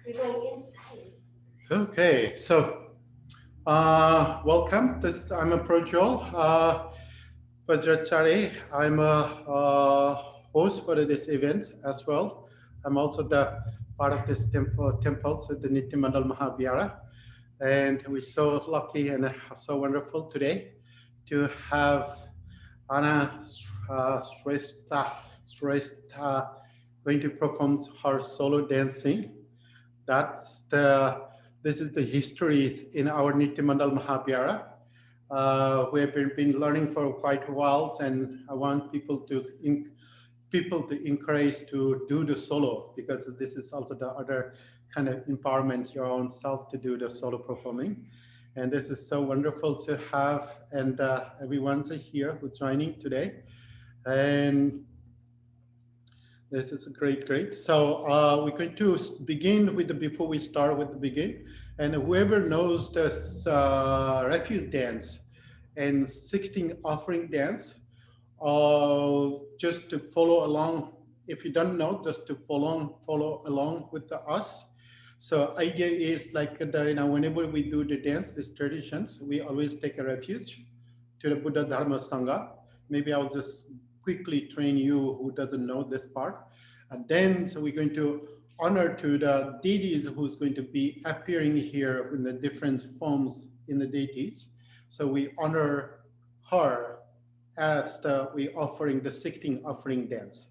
We're going inside. Okay, so welcome. I'm a Projol Vajracharai. I'm a host for this event as well. I'm also the part of this temples at the Nitya Mandal Mahavihara. And we're so lucky and so wonderful today to have Anna Shrestha going to perform her solo dancing. That's the this is the history in our Nitya Mahavihara. We have been learning for quite a while, and I want people to encourage to do the solo because this is also the other kind of empowerment your own self to do the solo performing. And this is so wonderful to have and everyone to here who's joining today. And this is great. So we're going to begin with the before we start with the begin, and whoever knows this refuge dance and 16 offering dance, just to follow along. If you don't know, just to follow along with us. So idea is like whenever we do the dance, these traditions, we always take a refuge to the Buddha Dharma Sangha. Maybe I'll just quickly train you who doesn't know this part. And then so we're going to honor to the deities who's going to be appearing here in the different forms in the deities. So we honor her as we offering the 16 offering dance.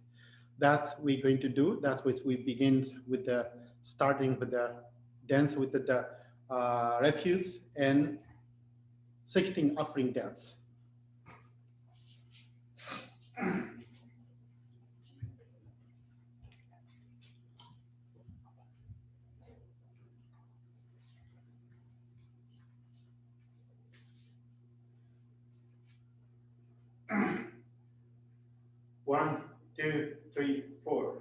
That's we're going to do. That's what we begin with the starting with the dance with the refuse and 16 offering dance. One, two, three, four.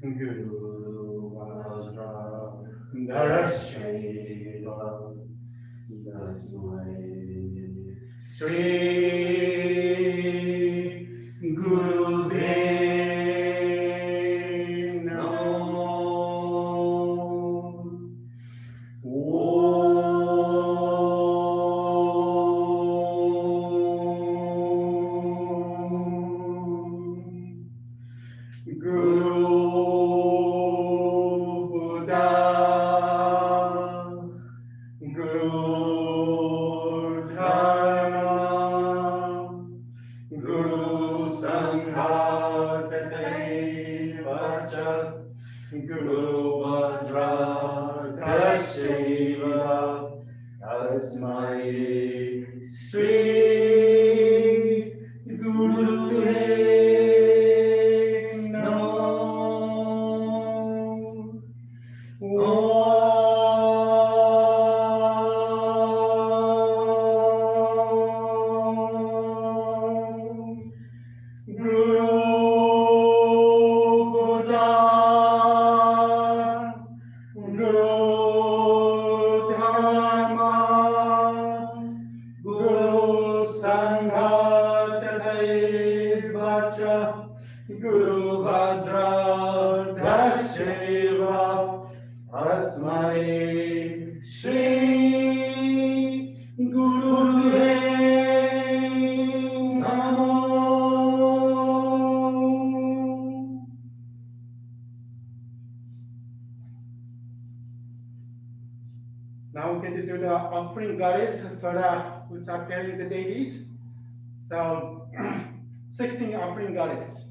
Guru Vajra Dharashaiva Dasmai Sri Guruve Namo. Guru Buddha, Guru Dharma, Guru Sangha Tataivacha, Guru Vajra Dashiva, Tasmai Sri Guru Namo. Om. Guru Buddha, Guru Dharma, Guru Sangha Tataivacha, Guru Vajra Dashiva, Asmai Shri Guru Namo. Now we're going to do the offering goddess for who's appearing the deities. So 16 offering goddess.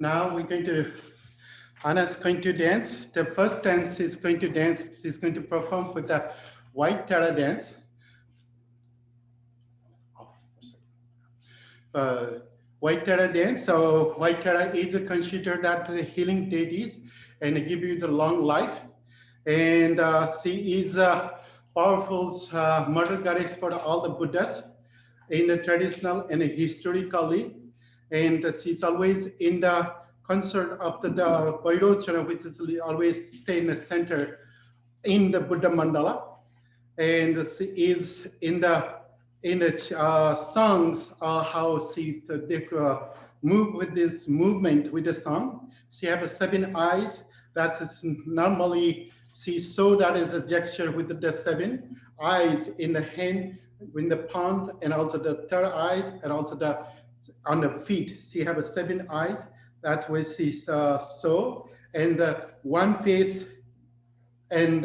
Now we're going to, Anna's going to dance. The first dance is going to dance, she's going to perform with the white Tara dance. White Tara dance. So white Tara is considered that the healing deities and give you the long life. And she is a powerful mother goddess for all the Buddhas in the traditional and historically. And she's always in the concert of the Vajrabarai, which is always stay in the center in the Buddha mandala. And she is in the songs, how she move with this movement with the song. She has 7 eyes. That is normally she show that as a gesture with the 7 eyes in the hand, in the palm, and also the third eyes, and also the on the feet. She have 7 eyes. That way she show, and one face, and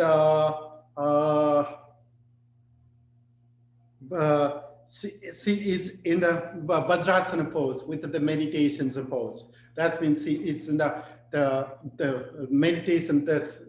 she is in the Vajrasana pose with the meditation pose. That means she is in the meditation, this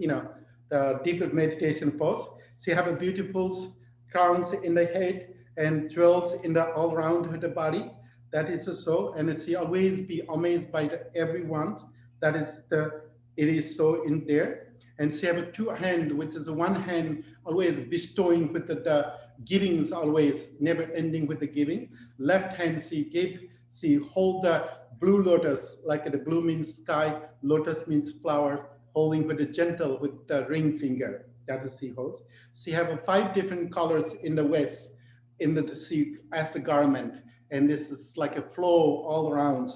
the deeper meditation pose. She have a beautiful crowns in the head and jewels in the all around the body. That is so, and she always be amazed by everyone. That is it is so in there. And she have 2 hands, which is one hand always bestowing with the givings, always never ending with the giving. Left hand she hold the blue lotus, like the blue means sky, lotus means flower, holding with the gentle with the ring finger. That is she holds. She have 5 different colors in the waist, in the she as a garment, and this is like a flow all around,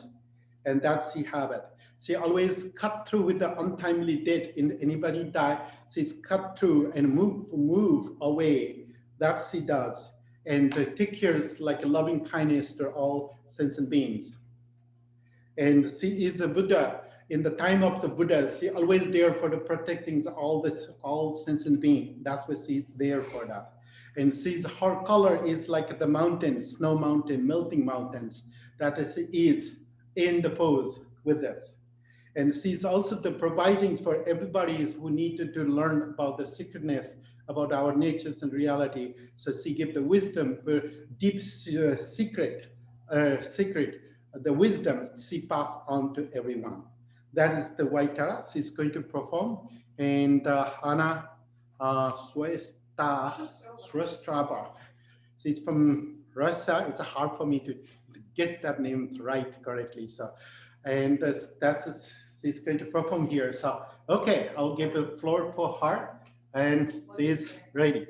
and that she have it. She always cut through with the untimely death. In anybody die, she's cut through and move away. That she does, and take care like a loving kindness to all sentient beings. And she is the Buddha. In the time of the Buddha, she always there for the protecting all sentient beings. That's what she's there for that. And her color is like the mountains, snow mountain, melting mountains. That is in the pose with us. And she's also the providing for everybody who needed to learn about the secretness, about our natures and reality. So she gives the wisdom, deep secret, the wisdom she passed on to everyone. That is the White Tara she's going to perform. And Anna Shustrova. She's from Russia. It's hard for me to get that name right correctly. So, and she's going to perform here. So, okay, I'll give the floor for her, and she's ready.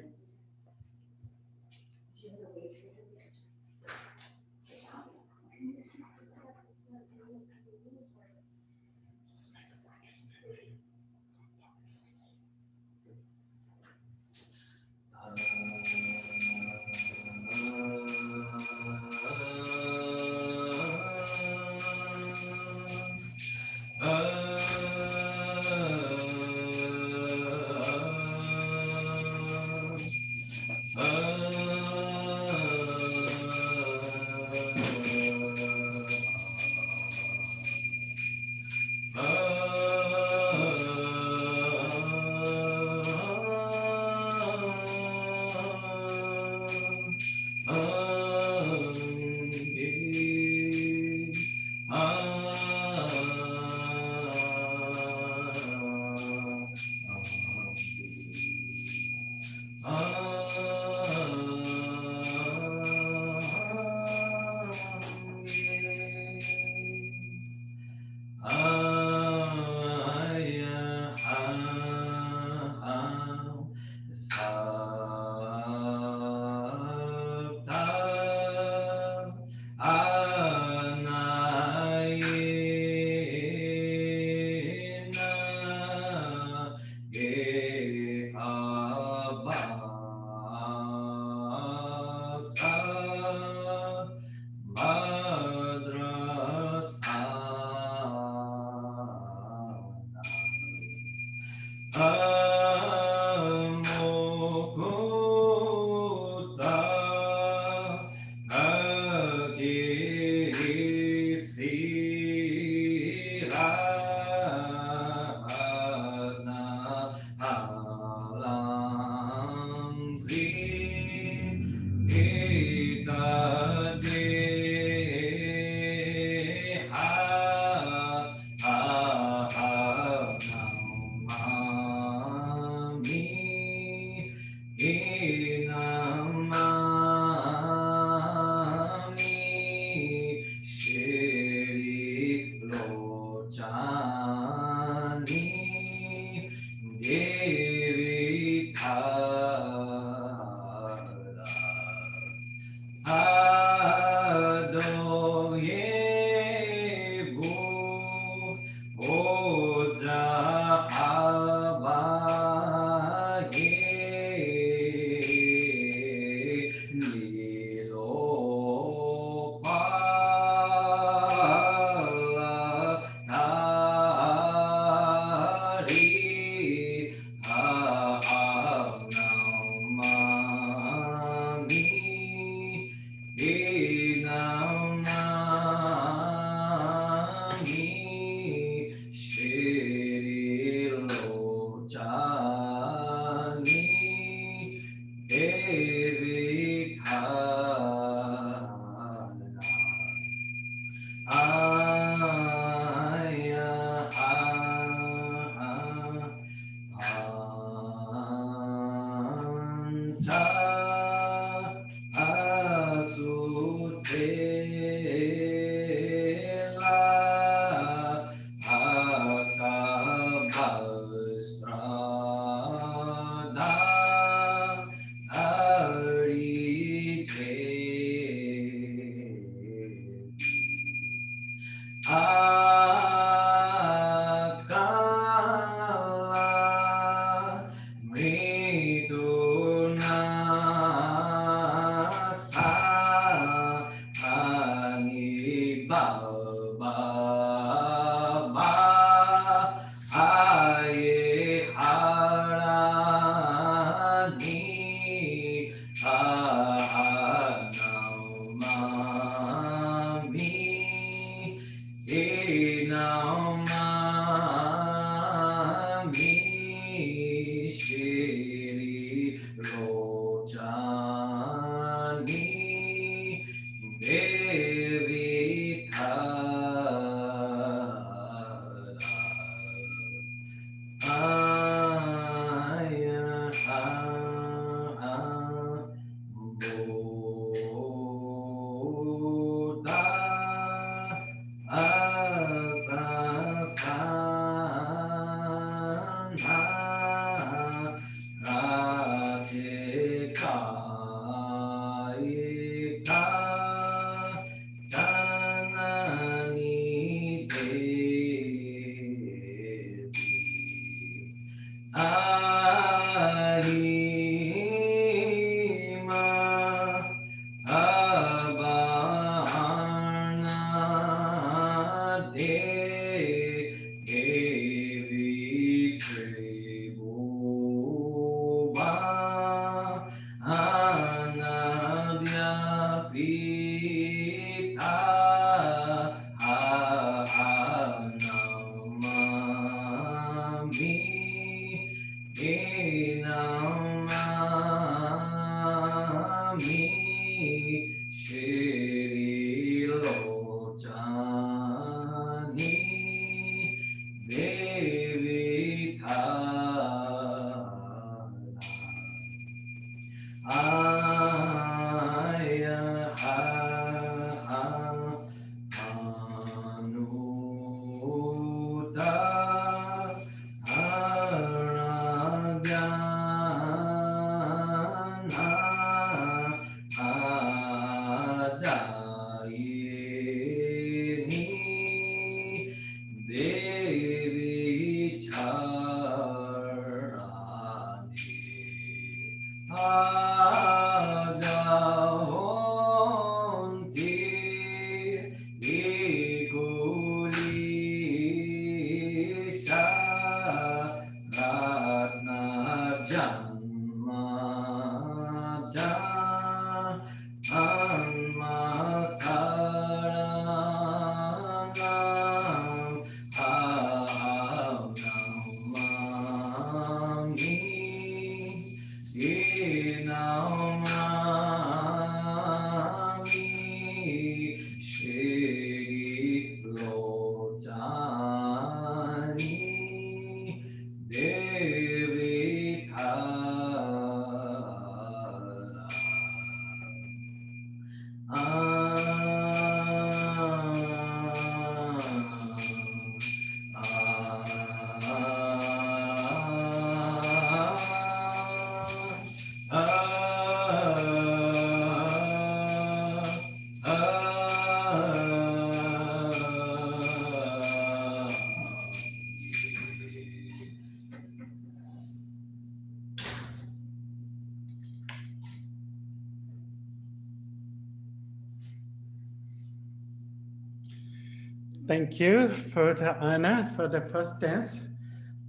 Thank you for Anna for the first dance.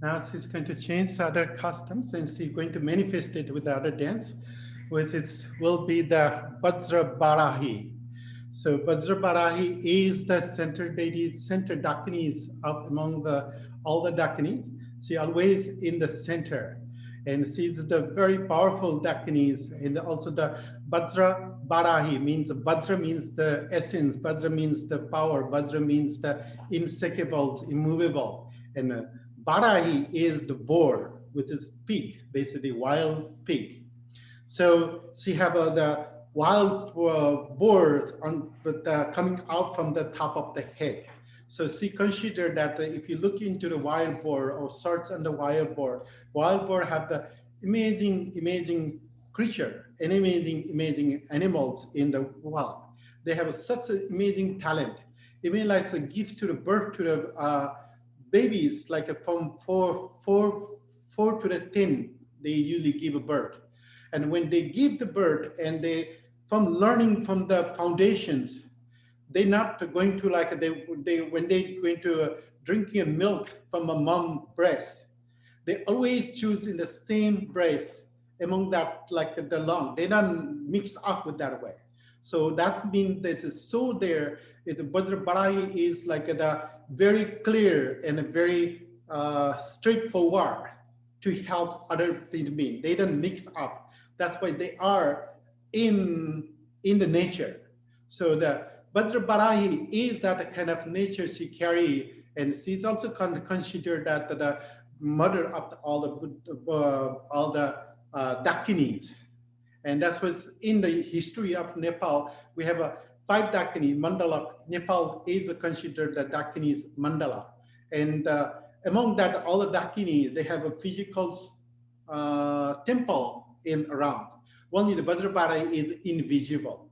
Now she's going to change other customs and she's going to manifest it with the other dance, which will be the Vajrabarahi. So Vajrabarahi is the center deity, center Dakinis among all the Dakinis. She always in the center. And she's the very powerful Dakinis. And also the Vajrabarahi means, Vajra means the essence, Vajra means the power, Vajra means the inseparable, immovable. And Barahi is the boar, which is pig, basically wild pig. So she have the wild boars coming out from the top of the head. So she considered that if you look into the wild boar or search on the wild boar have the amazing creature and amazing animals in the wild. They have such an amazing talent. Even like a gift to the birth to the babies, like from four to the 10, they usually give a birth. And when they give the birth and they, from learning from the foundations, they're not going to like, when they going to drinking a milk from a mom breast, they always choose in the same breast among that, like the lung. They don't mix up with that way. So that means that it's so there. The Vajrabarahi is like a very clear and a very straightforward to help other beings. They don't mix up. That's why they are in the nature. So the Vajrabarahi is that kind of nature she carry, and she's also considered that the mother of all the Dakinis. And that's what's in the history of Nepal. We have a 5 Dakini mandala. Nepal is considered the Dakini's mandala. And among that, all the Dakini, they have a physical temple in around. Only the Vajrabarahi is invisible.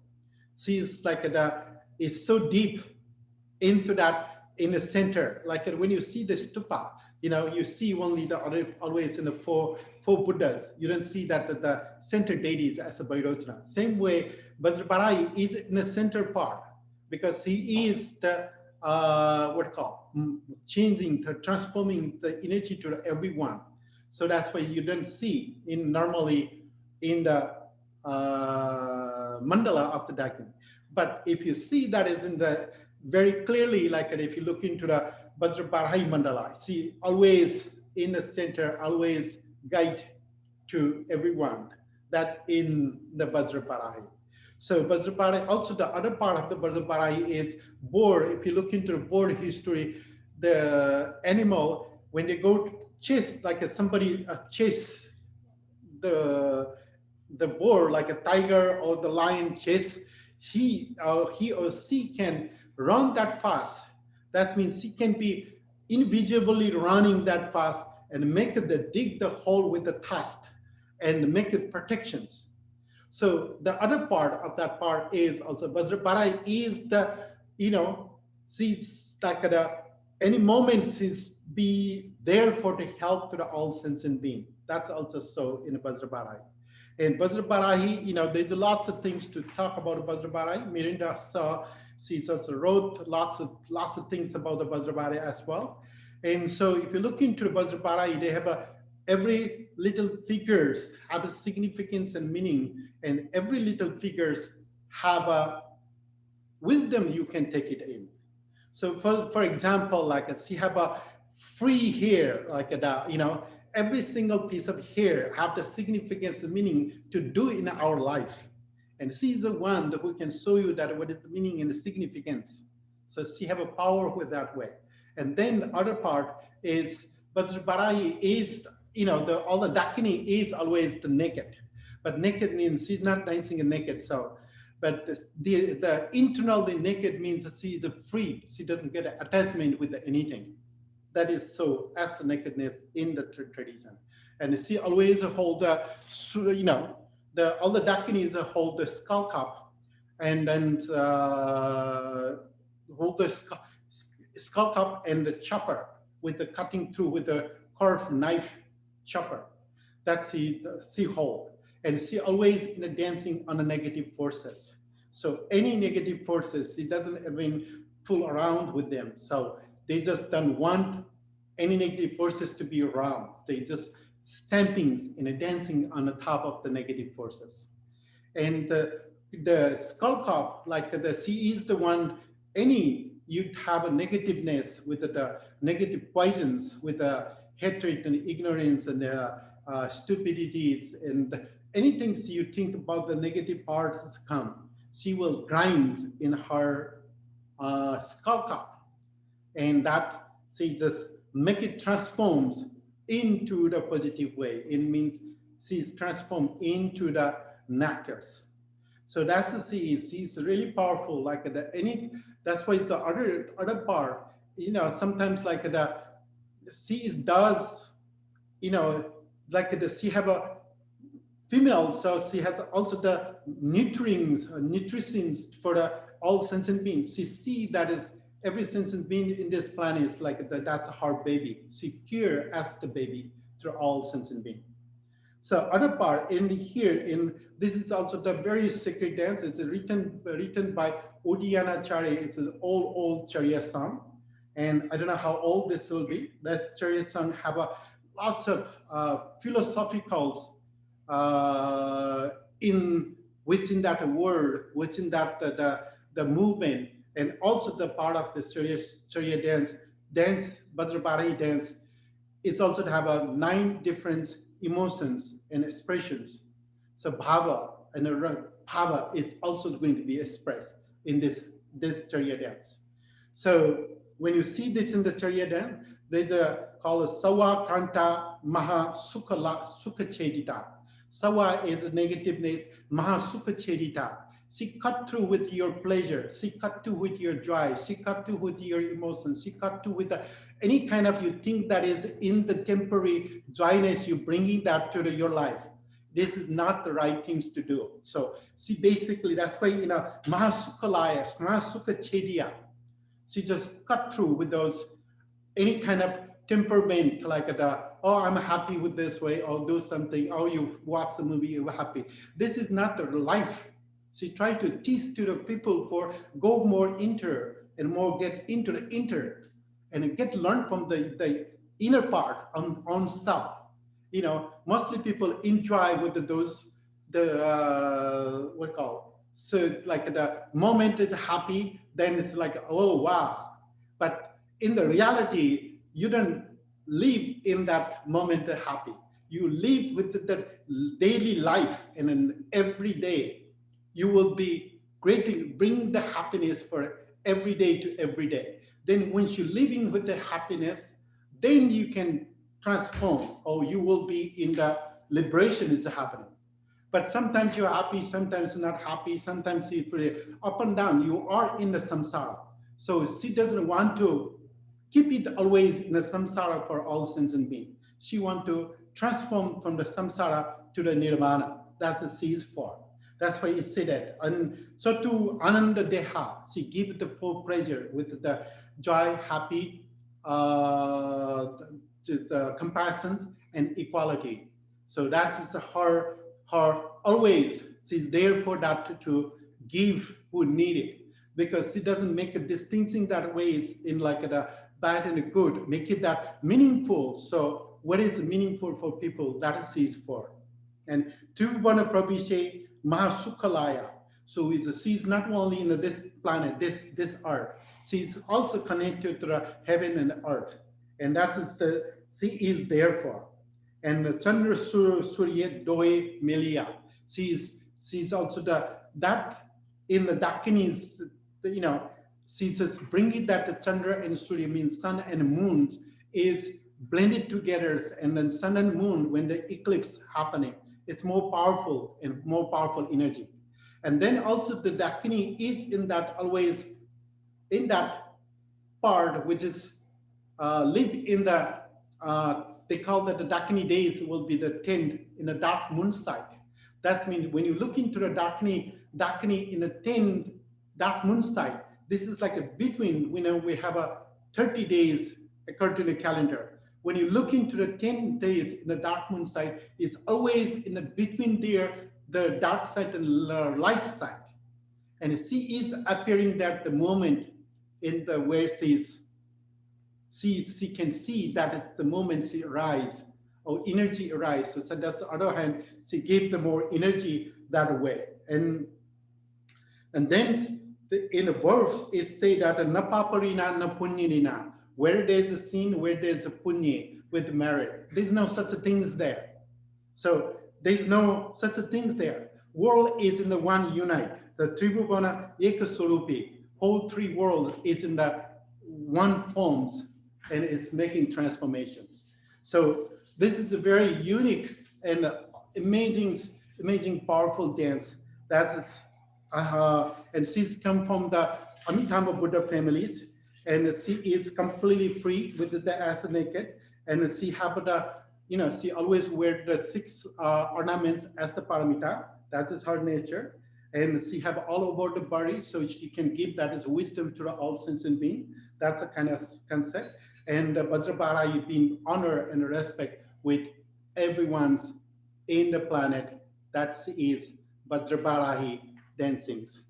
She's like is so deep into that in the center. Like when you see the stupa, you see only always in the four Buddhas. You don't see that the center deities as a Vairocana. Same way, Vajrabarahi is in the center part because he is the changing, transforming the energy to everyone. So that's why you don't see normally in the mandala of the Dakini. But if you see that is in the very clearly, like if you look into the Vajrabarahi mandala, see always in the center, always guide to everyone that in the Vajrabarahi. So Vajrabarahi, also the other part of the Vajrabarahi is boar. If you look into the boar history, the animal, when they go to chase, like somebody chase the boar, like a tiger or the lion chase, he or she can run that fast. That means he can be invisibly running that fast and dig the hole with the tusk and make it protections. So the other part of that part is also Vajrabarahi is the, she's like any moment she's be there for the help to the all sentient being. That's also so in Vajrabarahi. And Vajrabarahi, there's lots of things to talk about Vajrabarahi. Mirinda she's also wrote lots of things about the Vajrabarahi as well. And so if you look into the Vajrabarahi, they have every little figures have a significance and meaning, and every little figures have a wisdom you can take it in. So for example, like she have a free hair, like every single piece of hair have the significance and meaning to do in our life. And she is the one who can show you that what is the meaning and the significance. So she have a power with that way. And then the other part is Vajrabarahi is, all the Dakini is always the naked. But naked means she's not dancing naked. So But the internally naked means she is free. She doesn't get an attachment with anything. That is so as the nakedness in the tradition. And she always hold the, all the Dakinis hold the skull cup, and then hold the skull cup and the chopper with the cutting through with the curved knife chopper. That's she hold. And she always in the dancing on the negative forces. So any negative forces, she doesn't even fool around with them. So they just don't want any negative forces to be around. They just stamping and dancing on the top of the negative forces. And the skull cup, like she is the one, any you have a negativeness with the negative poisons, with the hatred and ignorance and stupidities and anything you think about the negative parts come, she will grind in her skull cup, and that she just make it transforms into the positive way. It means she's transformed into the nectars. So that's the she's really powerful. Like that's why it's the other part. Sometimes like she does, like she have a female, so she has also the nutrients for the all sentient beings. She see that is every sentient being in this planet is like that's her baby. She cure as the baby through all sentient beings. So other part in here, in this is also the very sacred dance. It's written by Uddiyana Charya. It's an old Charya song, and I don't know how old this will be. This Charya song have lots of philosophical in within that word, within that the movement, and also the part of the Charya dance, Vajrabarai dance. It's also to have 9 different emotions and expressions. So bhava and bhava is also going to be expressed in this Charya dance. So when you see this in the Charya dance, there's a called Sawa Kanta Maha Sukha Chedita. Sawa is a negative, Maha Sukha Chedita. She cut through with your pleasure. She cut through with your joy. She cut through with your emotions. She cut through with any kind of you think that is in the temporary joyness, you bringing that to your life. This is not the right things to do. So she basically, that's why, Mahasukhalaya, Mahasukha Chediya. She just cut through with those, any kind of temperament, like I'm happy with this way, or do something, you watch the movie, you're happy. This is not the life. She tried to teach to the people for go more inter and more get into the inter and get learn from the inner part on self. Mostly people enjoy with what call, so like the moment is happy, then it's like, oh wow. But in the reality, you don't live in that moment happy. You live with the daily life, and in every day you will be greatly bring the happiness for every day to every day. Then once you're living with the happiness, then you can transform, or you will be in the liberation is happening. But sometimes you're happy, sometimes not happy, sometimes it's up and down. You are in the samsara. So she doesn't want to keep it always in the samsara for all sentient beings. She wants to transform from the samsara to the nirvana. That's what she is for. That's why it said that. And so to Ananda Deha, she gives the full pleasure with the joy, happy, the compassions and equality. So that's her always. She's there for that to give who need it, because she doesn't make a distinction that ways in like the bad and the good. Make it that meaningful. So what is meaningful for people? That is she's for. And Trivana Prabhishe Mahasukhalaya. So she's not only in this planet, this earth. She's also connected to the heaven and earth. And that's she is there for. And Chandra Surya Doi Melia. She's also that in the Dakinis, she's just bringing that the Chandra and Surya means sun and moon is blended together, and then sun and moon when the eclipse happening, it's more powerful and more powerful energy. And then also the Dakini is in that always in that part which is live in the they call that the Dakini days will be the 10th in the dark moon side. That means when you look into the Dakini in the 10th dark moon side, this is like a between, we have a 30 days according to the calendar. When you look into the 10 days in the dark moon side, it's always in the between there, the dark side and the light side. And she is appearing that the moment in the where she can see that at the moment she arise or energy arise. So that's the other hand, she gave the more energy that way. And then in the verse it say that napaparina na punyina, where there's a sin, where there's a punya with merit, there's no such a things there. So there's no such a things there. World is in the one unite. The Tribhuvana Ekaswarupi, whole three world is in the one forms and it's making transformations. So this is a very unique and amazing, powerful dance. That is, and she's come from the Amitabha Buddha families, and she is completely free with the ass naked, and she have the, she always wear the 6 ornaments as the paramita. That is her nature, and she have all over the body, so she can give that as wisdom to the all sentient being. That's a kind of concept. And Vajrabarai being honor and respect with everyone's in the planet. That is Vajrabarai dancings.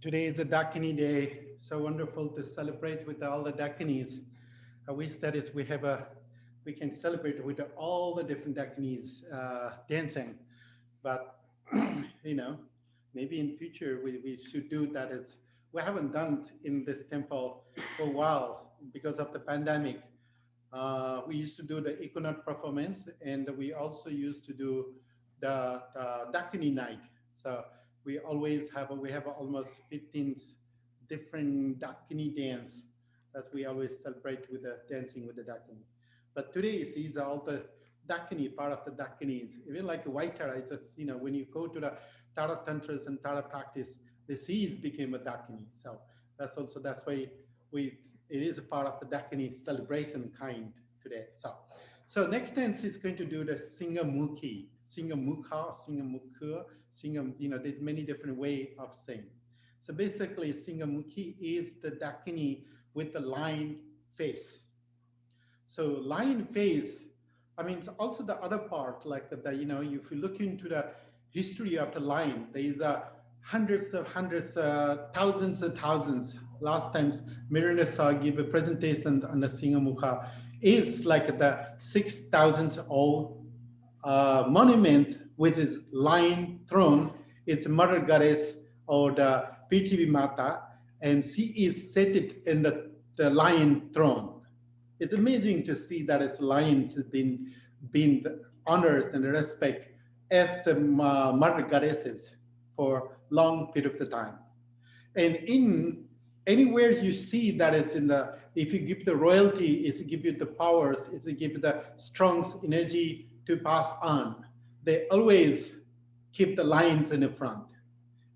Today is a Dakini Day. So wonderful to celebrate with all the Dakinis. I wish that is we can celebrate with all the different Dakinis dancing. But you know, maybe in future we should do that. As we haven't done it in this temple for a while because of the pandemic. We used to do the Econaut performance, and we also used to do the Dakini night. So we have almost 15 different Dakini dance that we always celebrate with the dancing with the Dakini. But today is all the Dakini, part of the Dakinis. Even like White Tara, it's just, when you go to the Tara Tantras and Tara practice, the seas became a Dakini. So that's why it is a part of the Dakini celebration kind today. So next dance is going to do the Shinghamukhi, Shinghamukha, Shinghamukha, there's many different way of saying. So basically, Shinghamukhi is the Dakini with the lion face. So lion face, I mean, it's also the other part, like if you look into the history of the lion, there is hundreds, thousands of thousands. Last time Miranda saw give a presentation on the Shinghamukha is like the 6,000 old monument, which is lion throne. It's mother goddess or the Prithvi Mata, and she is seated in the lion throne. It's amazing to see that as lions have been honored and respect as the mother goddesses for long period of time. And in anywhere you see that it's if you give the royalty, it's give you the powers, it's give the strong energy to pass on. They always keep the lions in the front.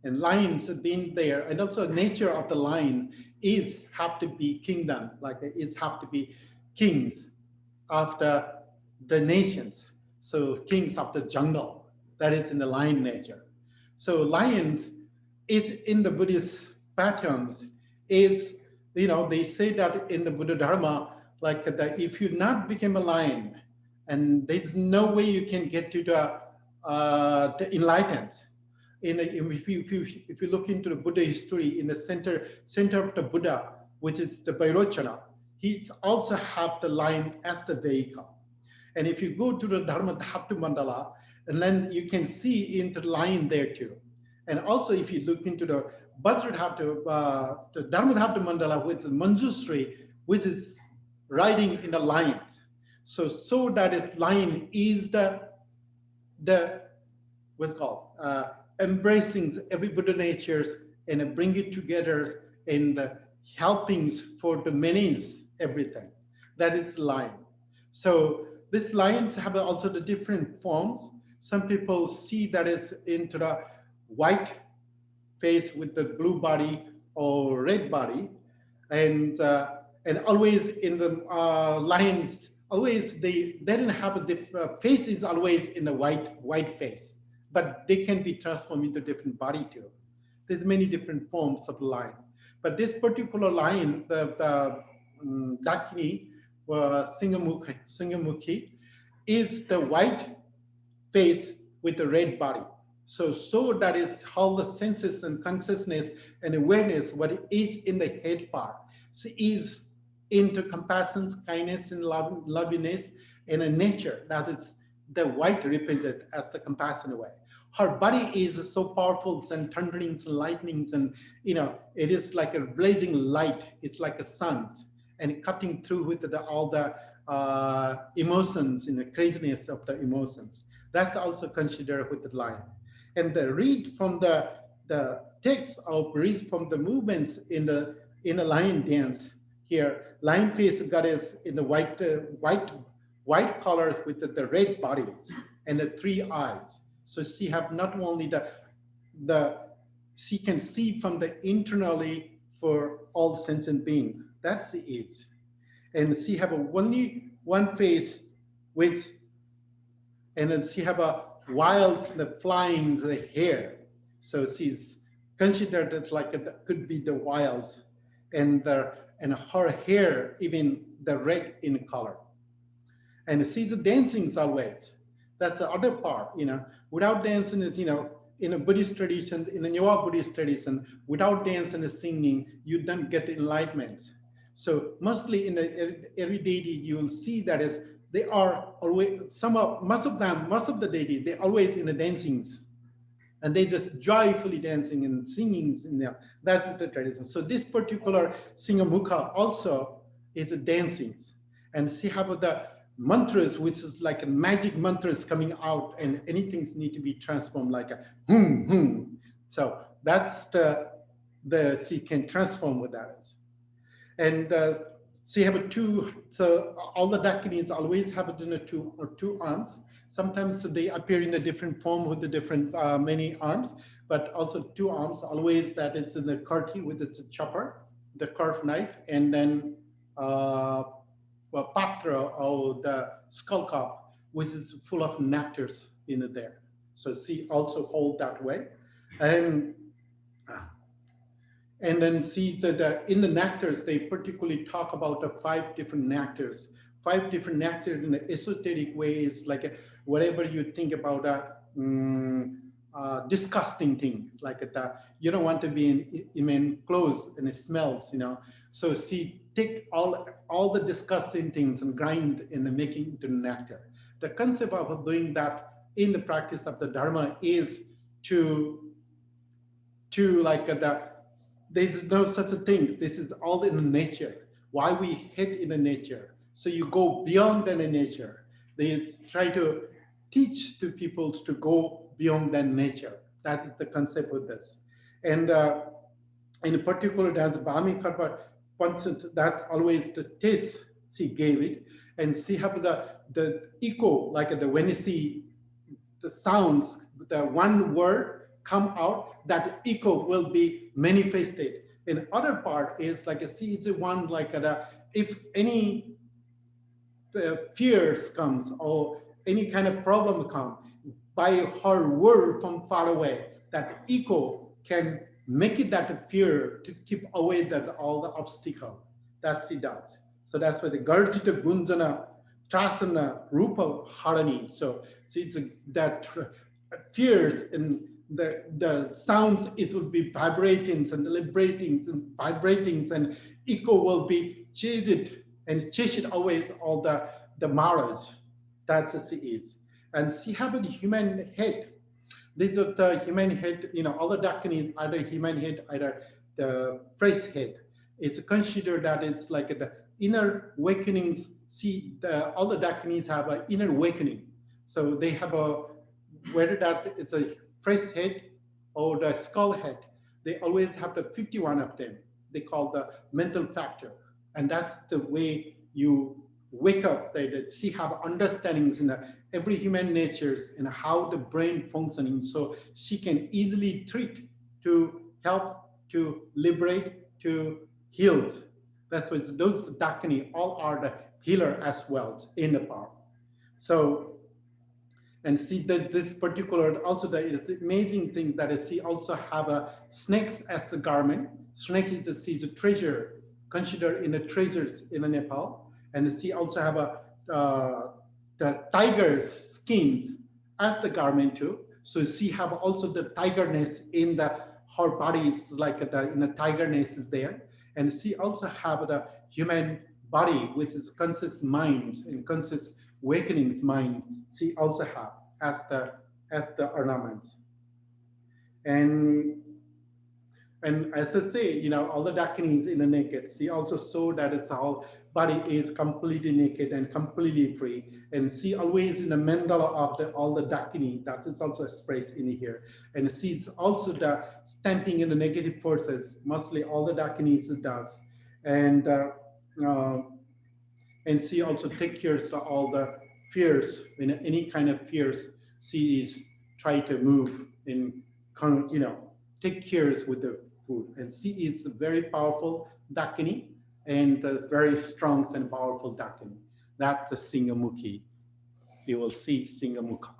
And lions have been there, and also nature of the lion is have to be kingdom, like it have to be kings of the nations. So kings of the jungle, that is in the lion nature. So lions, it's in the Buddhist patterns, is, they say that in the Buddha Dharma, like that if you not become a lion, and there's no way you can get to the enlightened. If you look into the Buddha history, in the center of the Buddha, which is the Vairochana, he's also have the lion as the vehicle. And if you go to the Dharma Dhatu Mandala, and then you can see into the lion there too. And also if you look into the the Dharmadhata Mandala with the Manjusri, which is riding in the lion. So that is lion is the what's called embracing every Buddha natures and bring it together in the helpings for the many's everything. That is lion. So these lions have also the different forms. Some people see that it's into the white face with the blue body or red body, and always in the lions, always they didn't have a different face is always in a white face, but they can be transformed into different body too. There's many different forms of lion, but this particular lion, the Dakini Shinghamukhi, is the white face with the red body. So that is how the senses and consciousness and awareness, what it is in the head part, so is into compassion, kindness, and loveliness in a nature that is the white represented as the compassion way. Her body is so powerful and thunderings and lightnings, and it is like a blazing light. It's like a sun, and cutting through with all the emotions and the craziness of the emotions. That's also considered with the lion. And the read from the text of read from the movements in the lion dance here. Lion face goddess in the white colors with the red body and the 3 eyes. So she have not only she can see from the internally for all sentient being. That's it. And she have only one face with, and then she have a wild flying the hair. So she's considered it like it could be the wilds, and her hair even the red in color. And she's dancing always. That's the other part, Without dancing, in a Buddhist tradition, in a newah Buddhist tradition, without dance and singing, you don't get enlightenment. So mostly in every deity, you will see that is they are always most of the deity, they always in the dancings, and they just joyfully dancing and singing in there. That's the tradition. So this particular Shinghamukha also is a dancing, and she have the mantras, which is like a magic mantras coming out, and anything need to be transformed like a hum. So that's she can transform with that. And she have so all the Dakinis always have two arms. Sometimes they appear in a different form with the different many arms, but also 2 arms always. That is in the karti with the chopper, the carved knife, and then patra or the skull cup, which is full of nectars in it there. So she also hold that way, and then see that in the nectars, they particularly talk about the 5 different nectars. 5 different nectars in the esoteric way is like whatever you think about disgusting thing, like you don't want to be in clothes and it smells, So she take all the disgusting things and grind and making into nectar. The concept of doing that in the practice of the Dharma is to like there's no such a thing. This is all in the nature. Why we hit in the nature? So you go beyond the nature. They try to teach to people to go beyond the nature. That is the concept of this. And in particular, that's Bami Karpa, that's always the taste she gave it. And she have the echo, like when you see the sounds, the one word come out, that echo will be manifested. And other part is like a seed one, like if any fears comes or any kind of problem come, by her word from far away, that echo can make it that fear to keep away all the obstacle. That she does. So that's why the Garjita Gunjana Trasana Rupa Harani. So it's that fears and the sounds, it will be vibrating and liberating and vibrating, and echo will be chased away all the Maras. That's as she is. And she have a human head, These are the human head, all the Dakini is either human head, either the phrase head. It's considered that it's like the inner awakenings. See, all the Dakinis have an inner awakening. So they have whether that it's a phrase head or the skull head, they always have the 51 of them. They call the mental factor. And that's the way you wake up, that she have understandings in every human natures and how the brain functioning, so she can easily treat, to help, to liberate, to heal. That's what those Dakini all are the healer as well in the power. So, and see that this particular also it's amazing thing that is she also have a snakes as the garment. Snake is she's a treasure, considered in the treasures in Nepal, and she also have the tiger's skins as the garment too. So she have also the tigerness in her body is like the tigerness is there, and she also have the human body which is conscious mind and conscious awakenings mind. She also have as the ornaments, and as I say, all the Dakinis in the naked. She also saw that its whole body is completely naked and completely free. And she always in the mandala of all the Dakini, that is also expressed in here. And she's also the stamping in the negative forces, mostly all the Dakinis does. And she also takes care of all the fears, in any kind of fears, she is trying to move in, take cares with the food. And she is a very powerful Dakini and a very strong and powerful Dakini. That's the Shinghamukhi. You will see Shinghamukha.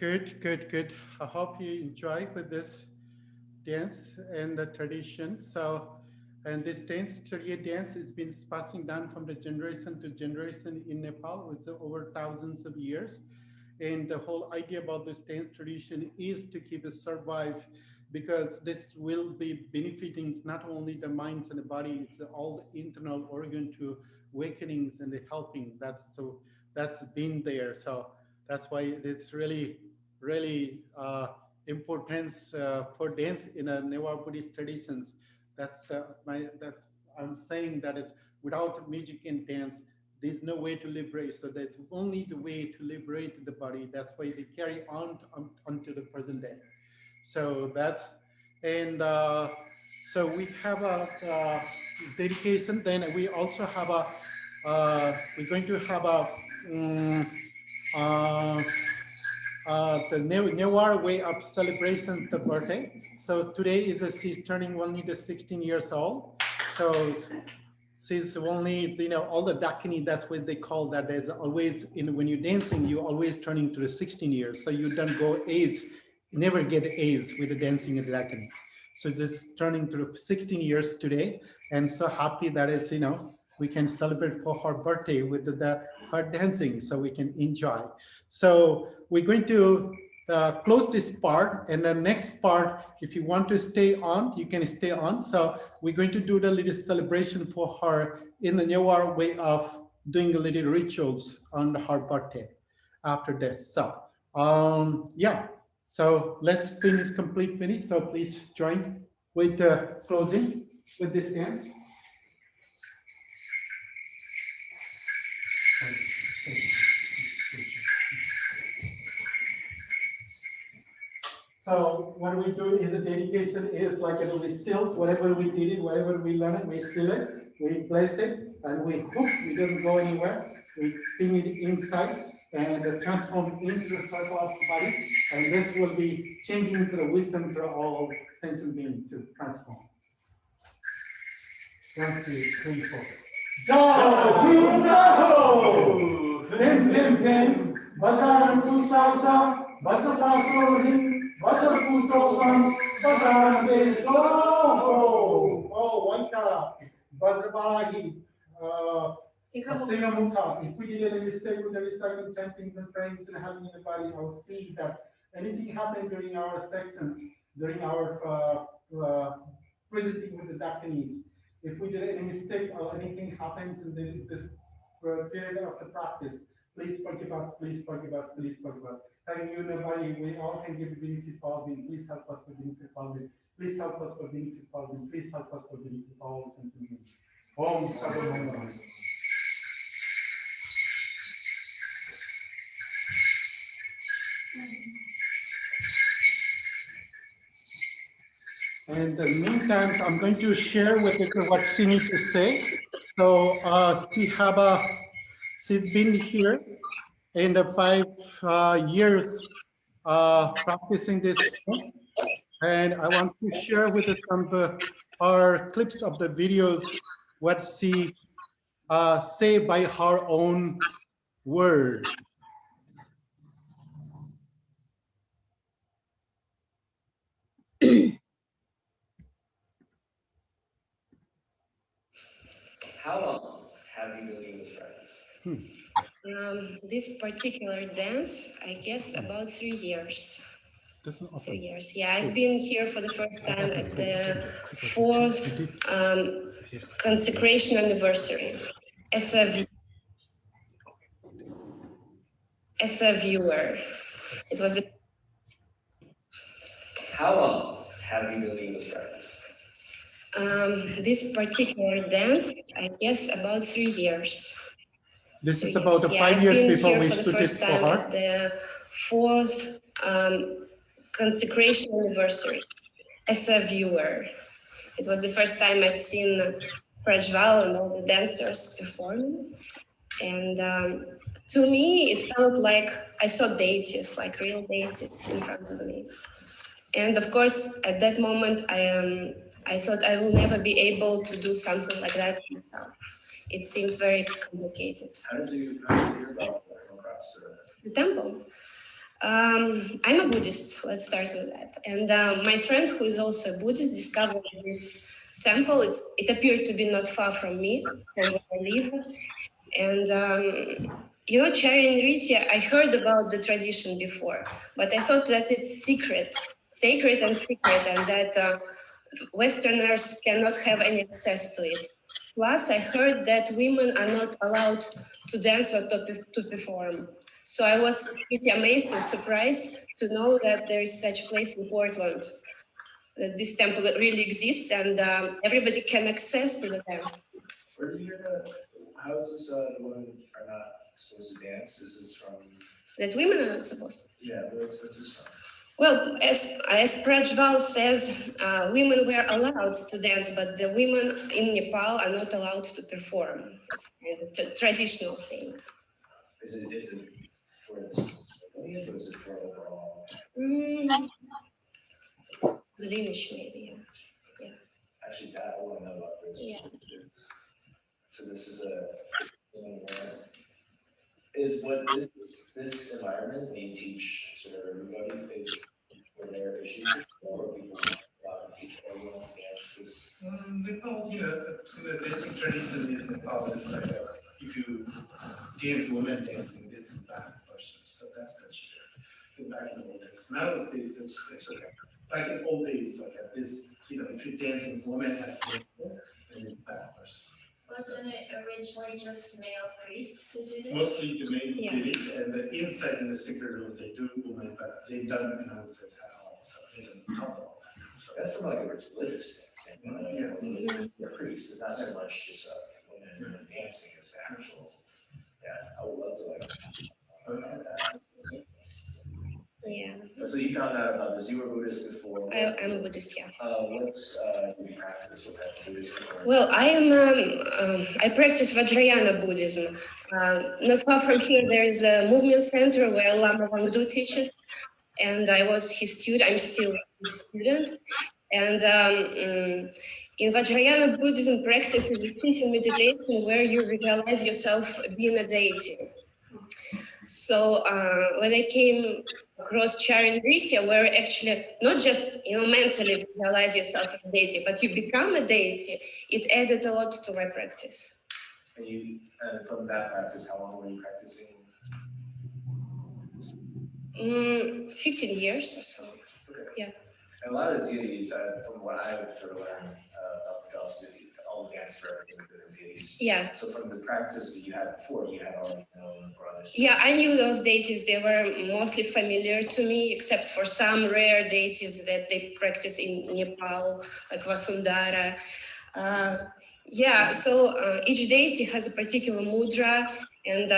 Good. I hope you enjoy with this dance and the tradition. So, and this dance, Chariya dance, it's been passing down from the generation to generation in Nepal. It's over thousands of years. And the whole idea about this dance tradition is to keep it survive, because this will be benefiting not only the minds and the body, it's all the internal organ to awakenings and the helping. That's been there. So that's why it's really importance for dance in a Newah Buddhist traditions. That's I'm saying that it's without music and dance, there's no way to liberate. So that's only the way to liberate the body. That's why they carry onto the present day. So that's, and so we have a dedication. Then we also have we're going to have uh, the Newar way of celebrations the birthday. So today she's turning only the 16 years old. So she's only, all the Dakini, that's what they call that. There's always, when you're dancing, you always turning to the 16 years. So you don't go age, never get age with the dancing in the Dakini. So just turning to 16 years today. And so happy that it's, we can celebrate for her birthday with her dancing, so we can enjoy. So we're going to close this part, and the next part, if you want to stay on, you can stay on. So we're going to do the little celebration for her in the Newar way of doing the little rituals on her birthday after this. So yeah, so let's finish. So please join with closing with this dance. So what we do in the dedication is like we seal whatever we did it, whatever we learned, we seal it, we place it, and we hook. It doesn't go anywhere. We pin it inside and transform it into the circle of the body. And this will be changing into the wisdom for all sentient beings to transform. 1, 2, 3, 4. Jai! Pim, Vajrabarai Salsa, Vajrabarai, Vajrabarai, Vajrabarai, oh, Vankara, Vajrabarai, Shinghamukhi. If we did a mistake with the reciting, chanting, and praying and having in the body, I will see that anything happened during our sections, during our presenting with the Dakinis. If we did any mistake or anything happens in this period of the practice, please forgive us, please forgive us, please forgive us. Having you in the body, we all can give benefit for all being. Please help us for benefit for all being. Please help us for benefit for all being. Please help us for benefit for all senses beings. Om Sarvamangala. And in the meantime, I'm going to share with you what she needs to say. So she's been here in the 5 years practicing this, and I want to share with you some of our clips of the videos, what she say by her own word. How long have you been doing this practice? This particular dance, I guess about 3 years. 3 years. Yeah, I've been here for the first time at the 4th consecration anniversary as a viewer. It was the. How long have you been doing this practice? This particular dance, I guess about 3 years. This is about the 5 years before we stood it for her. The 4th consecration anniversary as a viewer. It was the first time I've seen Prajval and all the dancers performing. And to me, it felt like I saw deities, like real deities in front of me. And of course, at that moment, I thought I will never be able to do something like that myself. It seemed very complicated. How did you hear about the temple? I'm a Buddhist. Let's start with that. And my friend, who is also a Buddhist, discovered this temple. It appeared to be not far from me, from where I live. And Charya Nritya, I heard about the tradition before, but I thought that it's sacred and secret, and that Westerners cannot have any access to it. Plus, I heard that women are not allowed to dance or to perform. So I was pretty amazed and surprised to know that there is such place in Portland, that this temple really exists, and everybody can access to the dance. Where did you hear that? How is this the women are not supposed to dance? Is this from? That women are not supposed to. Yeah, what's this from? Well, as Prajval says, women were allowed to dance, but the women in Nepal are not allowed to perform. It's kind of a traditional thing. Is it for this lineage or is it for overall? Lineage, maybe, yeah. Actually, that I want to know about this. Yeah. So this is is what this environment when you teach sort of everybody is for their issues or people teach everyone to dance this? Nepal, the basic tradition in Nepal is like if you dance women dancing, this is bad person. So that's considered back in the old days. Nowadays, it's okay. Back in old days, like this, if you're dancing woman as a dancer, then it's bad person. Wasn't it originally just male priests who did it? Mostly the men did it, and the inside in the secret room they do women, but they don't announce it at all, so they don't talk about that. So that's from like a religious standpoint. Yeah. The priest is not so much just women dancing; it's the actual. Yeah, I would love to about that. Yeah. So you found out about this. You were Buddhist before. I'm a Buddhist, yeah. What's you practice? What type of Buddhism? Well, I practice Vajrayana Buddhism. Not far from here, there is a movement center where Lama Wangdu teaches, and I was his student. I'm still his student. And in Vajrayana Buddhism practice is a sitting meditation where you visualize yourself being a deity. So when I came across Charya Nritya, where actually not just mentally visualize yourself as a deity, but you become a deity, it added a lot to my practice. And from that practice, how long were you practicing? 15 years or so. Okay. Yeah. And a lot of the deities, from what I've sort of learned about the Dallas deity, all the dance represent different deities. Yeah. So from the practice that you had before, you had already known brothers. Yeah, I knew those deities. They were mostly familiar to me, except for some rare deities that they practice in Nepal, like Vasundhara. So each deity has a particular mudra, and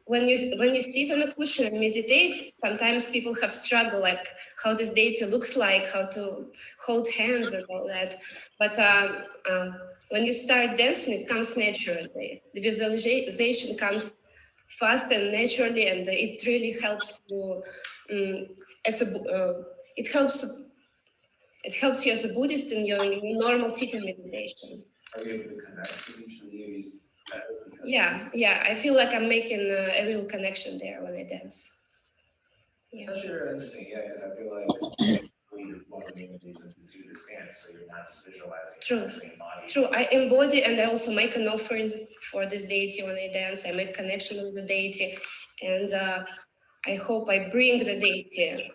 when you sit on a cushion and meditate, sometimes people have struggle, like how this deity looks like, how to hold hands and all that. But when you start dancing, it comes naturally. The visualization comes fast and naturally, and it really helps you. It helps you as a Buddhist in your normal sitting meditation. Are you able to connect with each of the deities better? Yeah. I feel like I'm making a real connection there when I dance. It's actually really interesting, because I feel like one of the main reasons to do this dance, so you're not just visualizing. True. I embody, and I also make an offering for this deity when I dance. I make connection with the deity, and I hope I bring the deity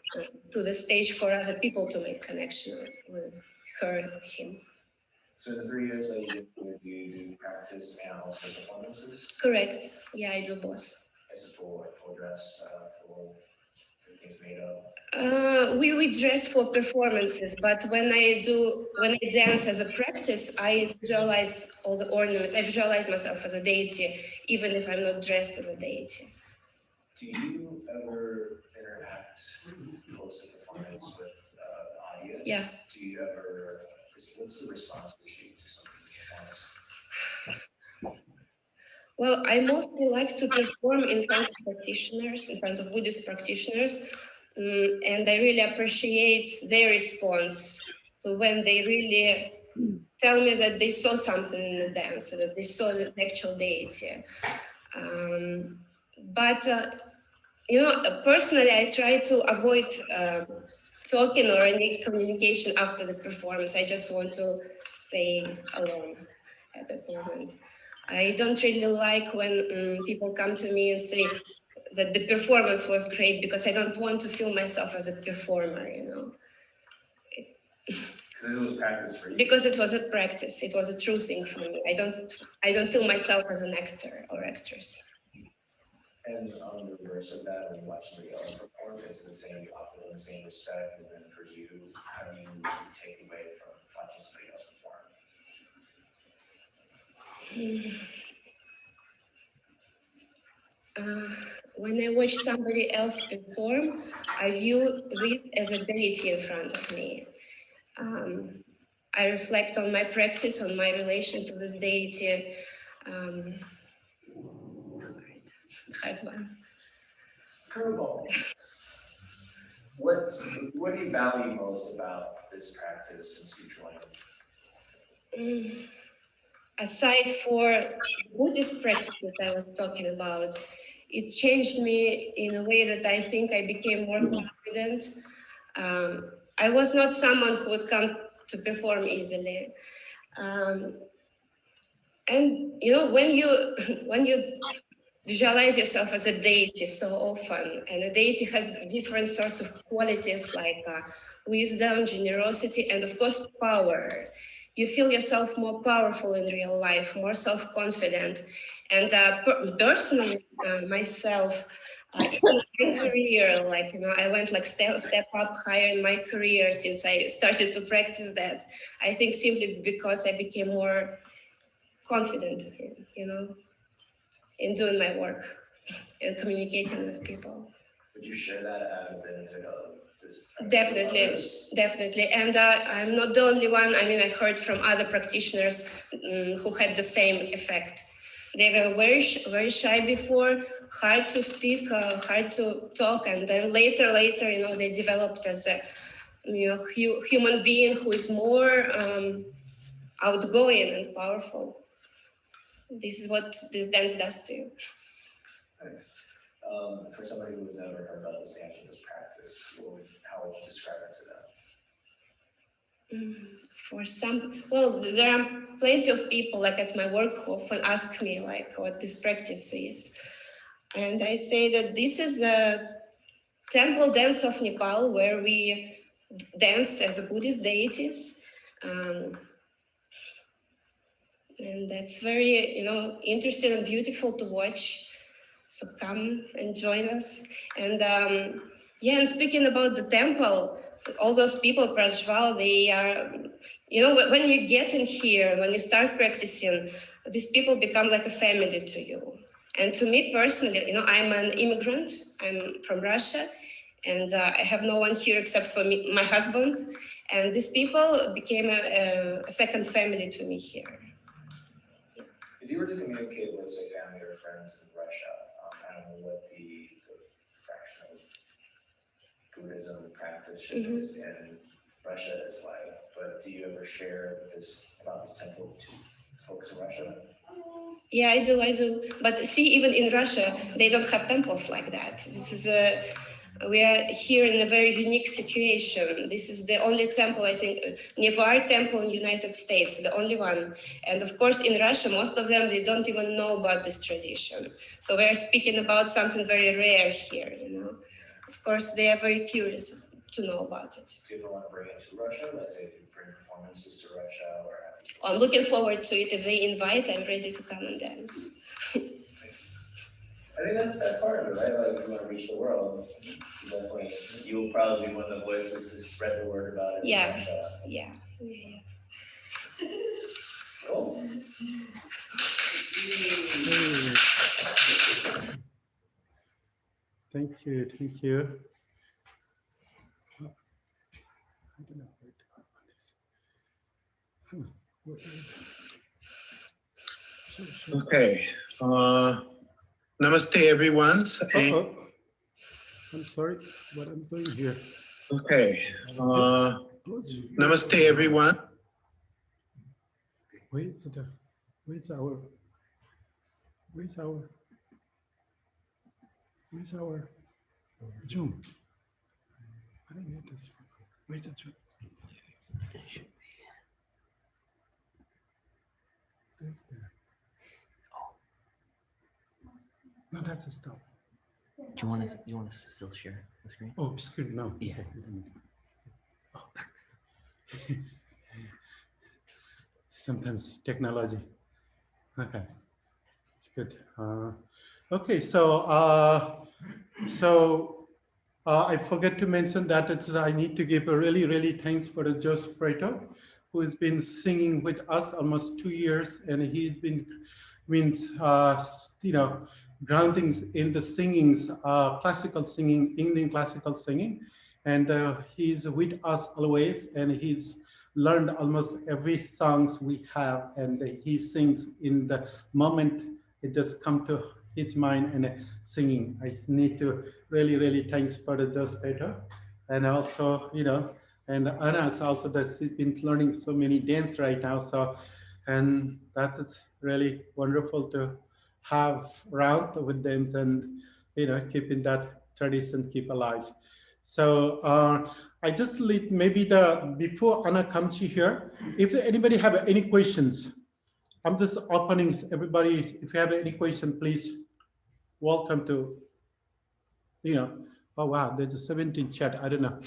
to the stage for other people to make connection with her, him. So in the 3 years that you do practice and also performances? Correct. Yeah, I do both. As a full dress, for everything's made up? We dress for performances, but when I dance as a practice, I visualize all the ornaments. I visualize myself as a deity, even if I'm not dressed as a deity. Do you ever interact post a performance with the audience? Yeah. Do you ever? What's the response to something performance? Well, I mostly like to perform in front of practitioners, in front of Buddhist practitioners, and I really appreciate their response to when they really tell me that they saw something in the dance, that they saw the actual deity. But you know, personally, I try to avoid talking or any communication after the performance. I just want to stay alone at that moment. I don't really like when people come to me and say that the performance was great, because I don't want to feel myself as a performer, you know. Because it was practice for you. Because it was a practice, it was a true thing for me. I don't feel myself as an actor or actress. And on the reverse of that, when you watch somebody else perform, is it the same, you offer them the same respect? And then for you, how do you take away from watching somebody else perform? When I watch somebody else perform, I view this as a deity in front of me. I reflect on my practice, on my relation to this deity. Hard one. Curveball. What do you value most about this practice since you joined? Aside for Buddhist practices I was talking about, it changed me in a way that I think I became more confident. I was not someone who would come to perform easily. And you know, when you visualize yourself as a deity so often, and a deity has different sorts of qualities like wisdom, generosity, and of course power. You feel yourself more powerful in real life, more self-confident. And personally, myself, in my career, like, you know, I went like step up higher in my career since I started to practice that. I think simply because I became more confident, you know, in doing my work and communicating with people. Would you share that as a benefit of this? Definitely. And I'm not the only one. I mean, I heard from other practitioners who had the same effect. They were very shy before, hard to speak, hard to talk, and then later, you know, they developed as a, you know, human being who is more outgoing and powerful. This is what this dance does to you. Nice. For somebody who has never heard about this dance or this practice, how would you describe it to them? For some, well, there are plenty of people like at my work who often ask me like what this practice is. And I say that this is a temple dance of Nepal where we dance as Buddhist deities. And that's very, you know, interesting and beautiful to watch. So come and join us. And yeah, and speaking about the temple, all those people, Prajval, they are, you know, when you get in here, when you start practicing, these people become like a family to you. And to me personally, you know, I'm an immigrant. I'm from Russia, and I have no one here except for me, my husband. And these people became a second family to me here. If you were to communicate with, say, family or friends in Russia, I don't know what the fraction of Buddhism practice is in Russia is like, but do you ever share about this temple to folks in Russia? Yeah, I do. But see, even in Russia, they don't have temples like that. This is we are here in a very unique situation. This is the only temple, I think, newah temple in the United States, the only one. And of course, in Russia, most of them, they don't even know about this tradition. So we're speaking about something very rare here, you know. Of course, they are very curious to know about it. Do you ever want to bring it to Russia? Let's say if you bring performances to Russia or... I'm looking forward to it. If they invite, I'm ready to come and dance. Nice. I think that's part of it, right? Like, if you want to reach the world, definitely, you'll probably be one of the voices to spread the word about it in Russia. Yeah. Cool. Thank you. I don't know where to go on this. Okay. Namaste, everyone. I'm sorry, what I'm doing here. Okay. Namaste, everyone. Where's our Zoom. I don't need this. Where's the Zoom? That's there. No, that's a stop. Do you want to still share the screen? Oh, screen, no. Yeah. Oh. Sometimes technology. Okay, it's good. Okay, so I forget to mention that I need to give a really thanks for the Jose Preto, who has been singing with us almost 2 years, and he's been groundings in the singings, classical singing, Indian classical singing, and he's with us always, and he's learned almost every songs we have, and he sings in the moment it just come to his mind and singing. I need to really thanks for the Jose Preto, and also and Anna's also that she's been learning so many dance right now. So, and that is really wonderful to have around with them and keeping that tradition keep alive. So I just leave maybe before Anna comes here, if anybody have any questions, I'm just opening everybody. If you have any question, please welcome to oh wow, there's a 17 chat. I don't know.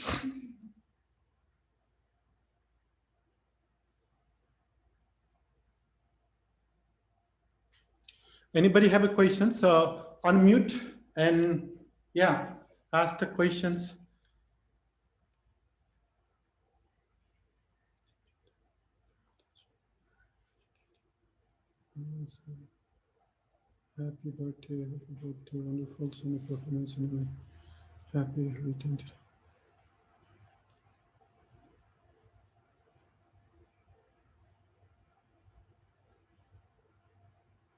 Anybody have a question? So unmute and yeah, ask the questions. Happy birthday, wonderful summer performance, and happy return.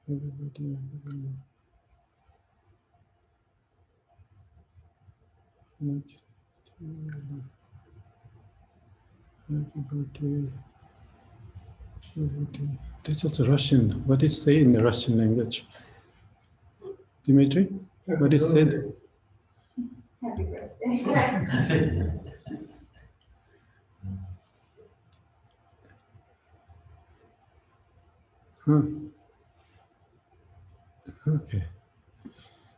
Everybody, happy birthday. This is Russian. What is say in the Russian language? Dimitri, what is said? Happy birthday. Huh. Okay.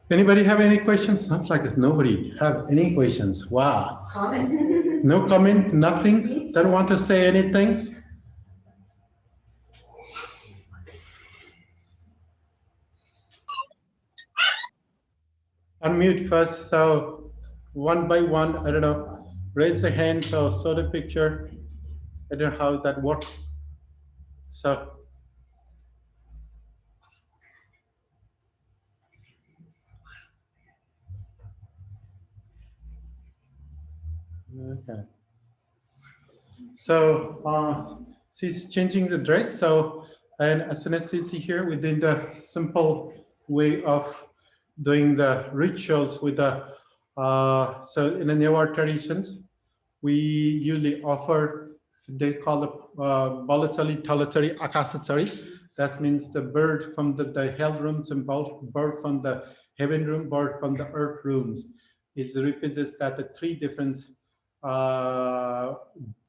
Anybody have any questions? Sounds like nobody have any questions. Wow. Comment. No comment, nothing? Don't want to say anything? Unmute first, so one by one, I don't know, raise the hand, so show the picture. I don't know how that works. So, okay. So she's changing the dress. So, and as soon as she's here, within the simple way of doing the rituals with the, so in the newah traditions, we usually offer, they call it Balachari, Talachari, Akasachari. That means the bird from the hell rooms and bird from the heaven room, bird from the earth rooms. It represents that the three different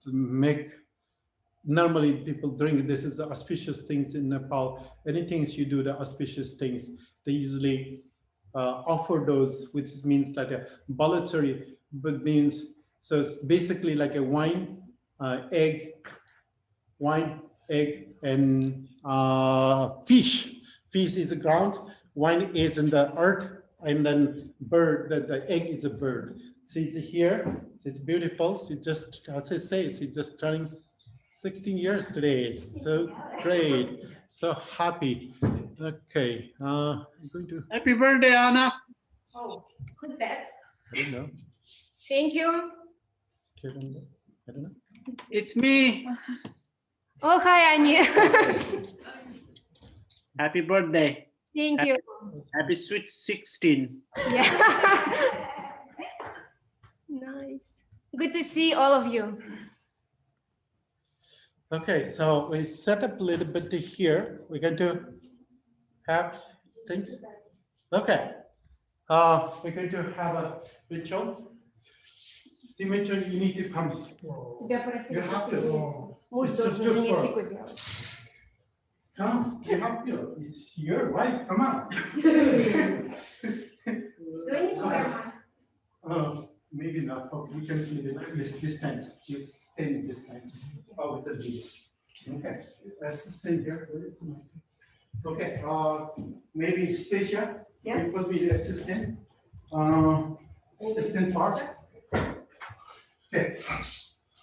make, normally people drink, this is auspicious things in Nepal. Anything you do, the auspicious things, they usually offer those, which means like a balachari, but means, so it's basically like a wine, egg, and fish. Fish is the ground, wine is in the earth, and then bird, the egg is a bird. See it here, it's beautiful. She just, as I say, she's just turning 16 years today. It's so great, so happy. Okay, I'm going to. Happy birthday, Anna. Oh, who's that? I don't know. Thank you. Kevin, I don't know. It's me. Oh, hi, Anya. Happy birthday. Thank you. Happy sweet 16. Yeah. Nice. Good to see all of you. Okay, so we set up a little bit here. We're going to have things. Okay. We're going to have a ritual. Dimitri, you need to come. Тебя просили You have to. присоединиться. Муж It's a должен good жене work. тику делать. Come, you have to. It's your wife. Come on. Maybe not. Okay, we can see this distance. It's 10 distance. Oh, with the video. Okay, assistant here. Okay, maybe Stacia. Yes. It must be the assistant. Assistant part. Okay.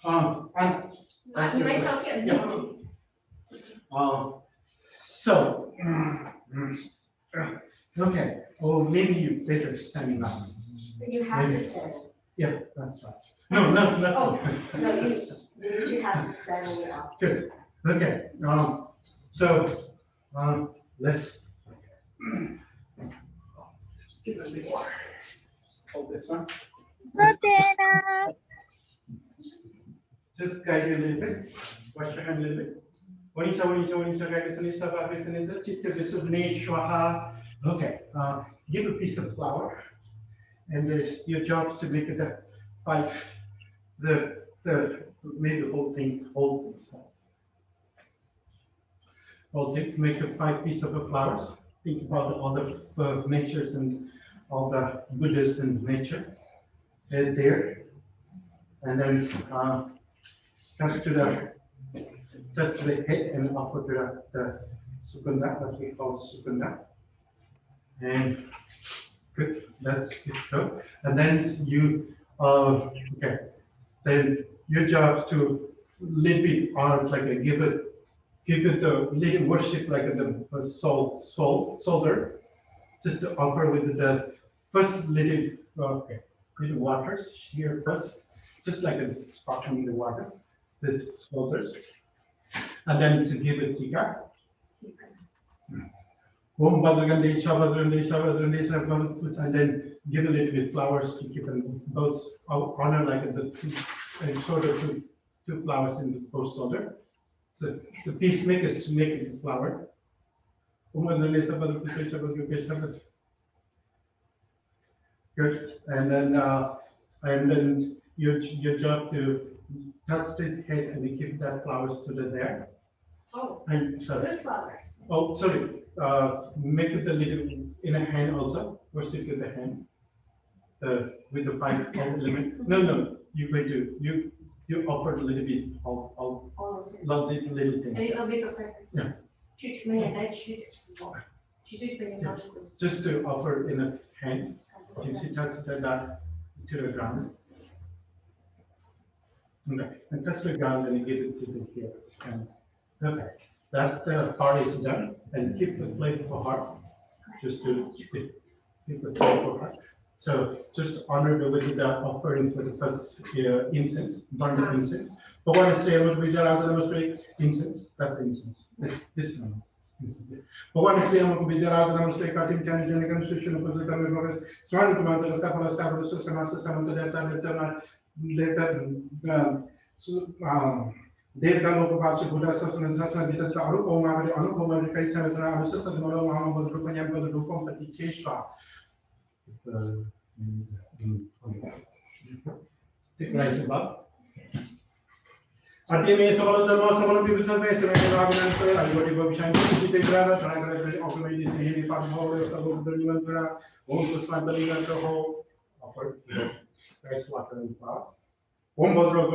And Myself, yeah. So, okay. Oh, maybe you better standing up. You have to stand. Yeah, that's right. No, no, no. Oh, no, you have to stand on your arm. Good. Okay. So, let's give a bit water. Hold this one. Just guide you a little bit. Wash your hand a little bit. Onisha, onisha, onisha, guide us, onisha, bhagavad, onisha, chitta, visubhne, shwaha. Okay. Give a piece of flour, and your job is to make it a 5. Maybe the whole thing. Well, make a 5 pieces of flowers. Think about all the natures and all the Buddhas and nature there, and then touch to the head and offer to the sukunda, what we call sukunda. And good, that's it. Go. And then you okay. Then your job to little bit on like a give it the little worship like the soldier, just to offer with the first little little waters here first, just like a sparkling the water, the soldiers, and then to give it tika. Om Bhadragande, Shabhadragande, Shabhadragande, Shabhadragande, and then give a little bit flowers to keep them both honor like the two, and sort of two flowers in the both shoulder. So the peacemakers to make it a flower. Om Bhadragande, Shabhadragande, Shabhadragande. Good, and then your job to touch the head and give that flowers to the there. Oh, And sorry. those flowers. Oh, sorry. Make it a little in a hand also. Worship with the hand. With the 5 element. No. You're going to you offer a little bit of little things. A little bit of it. Yeah. Чуть мне дай чуть понемножку. Just to offer in a hand. You see, touch that to the ground. Okay, and touch the ground and give it to the here. And okay, that's the part is done. And keep the plate for her. Just to keep the plate for her. So just honor with the offerings with the first incense, burn the incense. But when I say what we do, incense, that's incense. This one. But when I say I'm going to be there, I'm going to stay cutting Chinese and constitution of the government. So I'm going to step on the step of the system, Devta Lokapachi Buddha Sasana Gita Arupoma, Anupoma, Kai Sana, Sister Mono, Mahama, Rupanyam, Rupam, Patikeshwa. Take rice above. At the main of the most of people surveys, everybody go behind the Grana, try to operate in the part of the Nimantra, also find the leader to hold, offer rice water and flour. One bottle of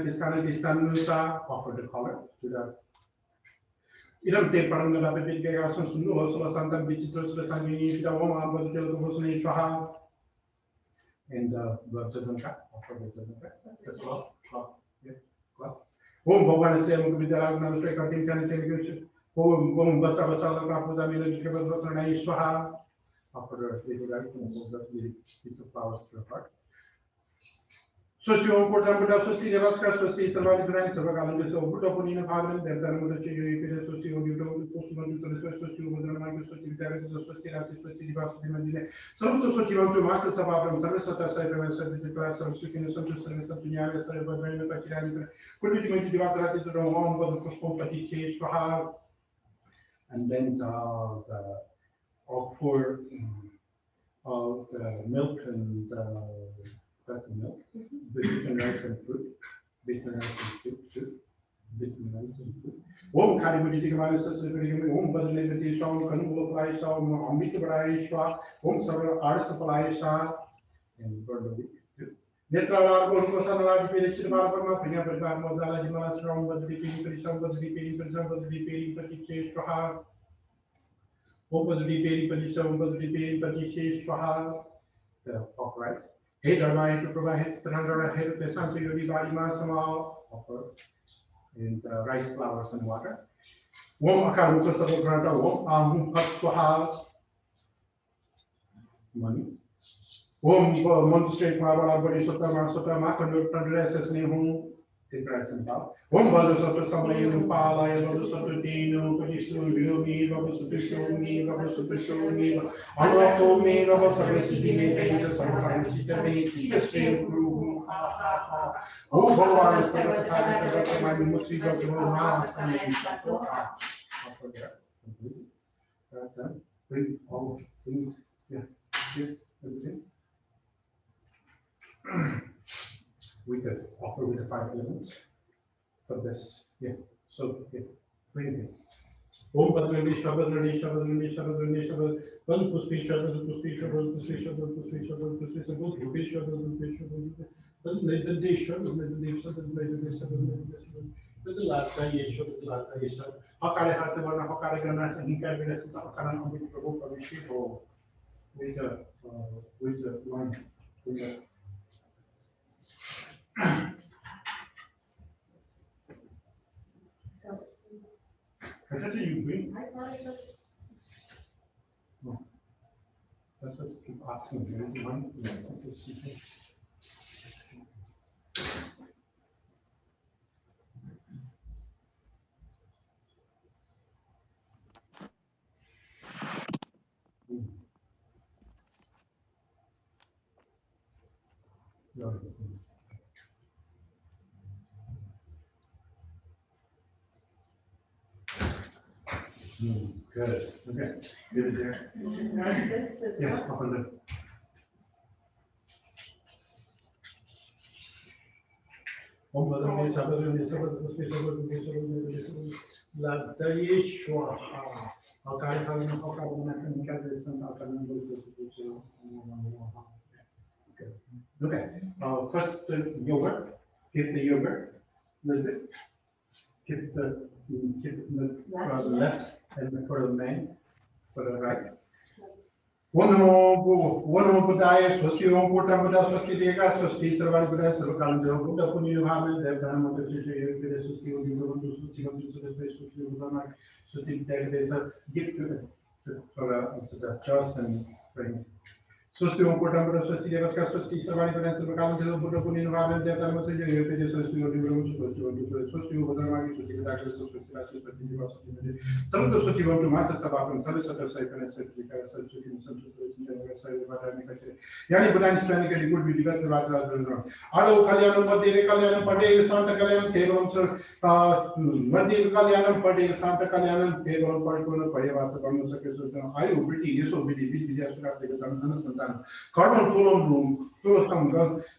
this kind of distance, offer the color to the Iram take part on the rapid gas and soon also Santa Bichitos, the Sangini, the woman, but the Telekosni Shaha and the blood doesn't cut, offer the doesn't cut. That's all. Home Boban is able to be the Ragnar straight cutting can home Basa with a minute of Shaha offer the little rice and the piece of flowers to the heart. Socio important Buddha Susti Devaska Susti Salvani Brand Savagalan is over Buddha Ponina Pagan, then the Chief Susti of Udo, Susti Mudrama, Susti Terrace, Susti Susti Devas, some of the Susti want to master Sabam, service of the side of the class of Sukin, some service of the Yaris, could be going to Devatra to the home, but the postpone Pati to have, and then the for of milk and that's milk, between rice and fruit, between rice and fruit, too. Between rice and fruit. Om Kali Buddhi Kamala Sasakari, Om Badalati Shaw, Kanuba Plai Shaw, Amita Brai Shwa, Om Sara Arts of Plai Shah, and Burnaby. Netrala, Kosanala, Pirichit Barama, Pina Pagama, Zala, Strong, but the Piri, but the Piri, but the Piri, but the Chase Shah, Om the Piri, but the Piri, but the Chase Shah, the pork rice. Hey, Dharma to provide 300 head of the Sancho Yodi Badi Masama offer and rice flowers and water. Om Akaruka Sabagranta, Om Ahum Pat Swaha money. Om Monstrate Mara Body Sotama Sotama Conductor Nehum, take rice and pal. Om Badu Soto Samay Pala, Badu Soto Dino, Padisu, Bilomi, Babu Sutusho me, Babu Sutusho me, Anoko me, Babu Sabesity, Painter, sometimes Chita, Guru, ha ha ha. Oh, Baba, Sabata, my Musi, Dr. Mamas, and Satora. Bring all things, yeah, everything. We could offer with the 5 elements for this. Yeah. So yeah, bring it. Om Badrani Shabadrani Shabadrani Shabadrani Shabad, Bal Puspi Shabad, Puspi Shabad, Puspi Shabad, Puspi Shabad, Puspi Shabad, Puspi Shabad, Puspi Shabad, Bal Medadi Shabad, Medadi Shabad, Medadi Shabad, Medadi Shabad, Bal Lata Yeshua, Lata Yeshua, Hakare Hatavana, Hakare Ganas, and Hikavidas, Hakaran, and with Prabhu Pavishito, with a line, with a I thought you bring. No. That's what I keep asking. There is one. Good. Okay. Leave it there. This is Yeah, up on the. Om Badrani Sabadrani Sabadrani Lata Yeshua. Hakari Halina Hakaran and Kadis and Hakaran. Okay. First the yogurt. Keep the yogurt. Little bit. Keep the left and for the main, for the right. One more Buddha, Swasti, one more Buddha, Swasti Dega, Swasti, Sarvan Buddha, Sarvakan, Buddha, Puni, Muhammad, they've done what the Susti, you go to Susti, Susti, there's a gift to it for the church and bring. Swasti, one more Buddha, Swasti Dega, Swasti, Sarvan Buddha, Sarvakan, Buddha, Puni, Muhammad, they've done what the Swasti, some of the Suti want to master Sabak and service of the Yani Buddha is planning a good video to Ratra. Ado Kalyanam, Madhya Kalyanam, Pade, Santa Kalyanam, Table, sir, Madhya Kalyanam, Pade, Santa Kalyanam, Table, Particular, Payava, the I will pretty, yes, will be the videos to have the Santan. Carbon Fulham room, Tulosam,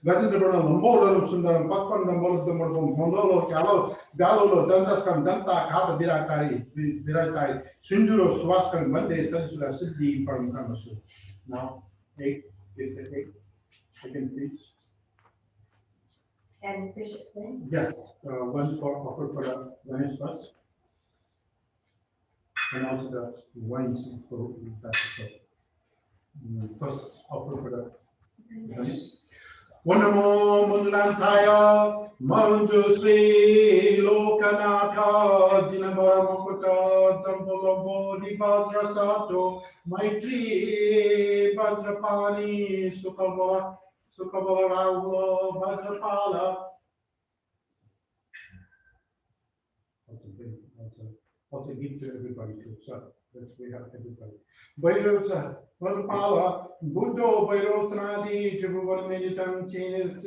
Gazin, more of Sundaram, Pakpan, the Molo, the Mondolo, Kalo, Gallo, Dandaskam, Danta, Kaba, Viratai, Sunduro, Swaskan, Monday, Sansula, City, Paramasu. Now, eight, second, please. and Bishop's name. Yes, one for offer for the Venice bus. And also the wines for that. First offer for the Venice. Wanamo Mundantaya, Manju Sri Lokanatha, Jinabara Mokuta, Zambolobo, Vajra Sato, Maitri, Vajrapani, Sukava, Vajrapala. Also give to everybody too. So that's we have everybody. Vairotsa, Vajrapala, Buddho, Vairotsanadi, Jibuvan Meditam, Chin,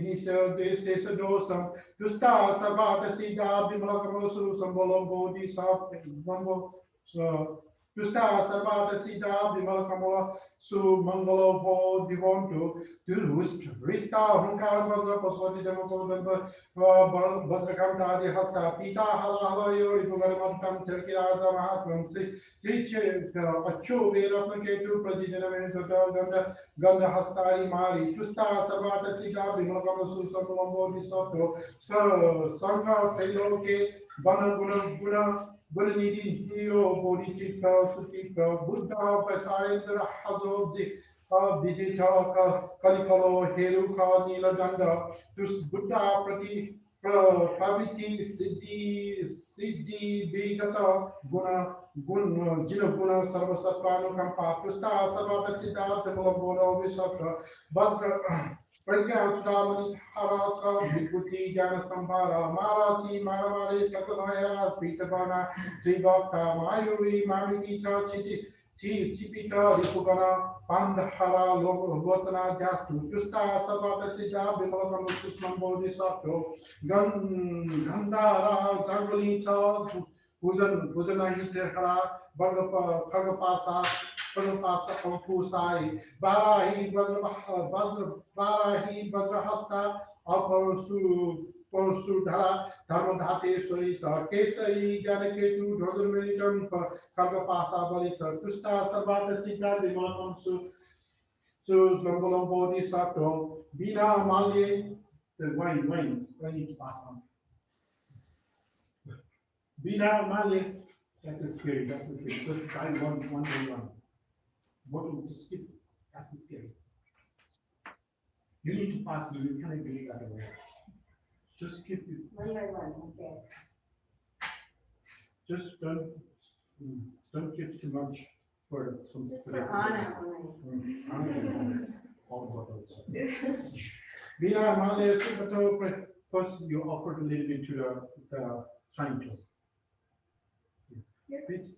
Nisha, Desa Dosam, Justa, Sabata, Sida, Bimakamosu, Sambolo, Bodhi, Sap, Bumbo, so Tusta Sarvata Sita Vimal Kamala Su Mangalo Bo Divonto to Rista Hunkara Badra Paswati Demoko Badrakanta Adi Hasta Pita Hala Yori Pugaramantam Turkiaza Mahatram Triche Acho Veratna Ketu Pradinam Ganda Hastari Mari Tusta Sarvata Sita Vimal Kamala Su Sambo Disoto Sangha Teloke Bana Guna Gulnidi Hero Bodhicitta Sutita Buddha Pasarendra Hazo Digita Kalikalo Heruka Nila Ganga Tus Buddha Praviti Siddhi Vigata Jina Guna Sarvasatpanu Kampa Pusta Sarvata Siddha Tamalabono Visatra Badra Pragya Sudamani Haratra Vikuti Jana Sambara Marachi Maramari Sakanaya Pitabana Tribhakta Mayuri Mamikita Chipita Ripugana Pandhara Lotana Jastu Justa Sabata Sida Bimalakam Susmambo Disato Gandara Jangalita Bujana Hitera Bhagapasa Pasa Pampusai Barahi Badrahasta Porsu Dhara Dharmadhate Sorisa Kesari Janaketu Dhodurmenitam Kagapasa Balita Kusta Sabata Sita Vimanam Su Lambolam Bodhi Sato Bina Mali the wine need to pass on. Bina Mali that is scary, just try one by one. What to skip, that's scary. You need to pass it, you cannot do it that way. Just skip it. One by one, okay. Just don't give too much for some. Just for Anna only. All bottles. Vina Male Subato, first you offered a little bit to the sign club.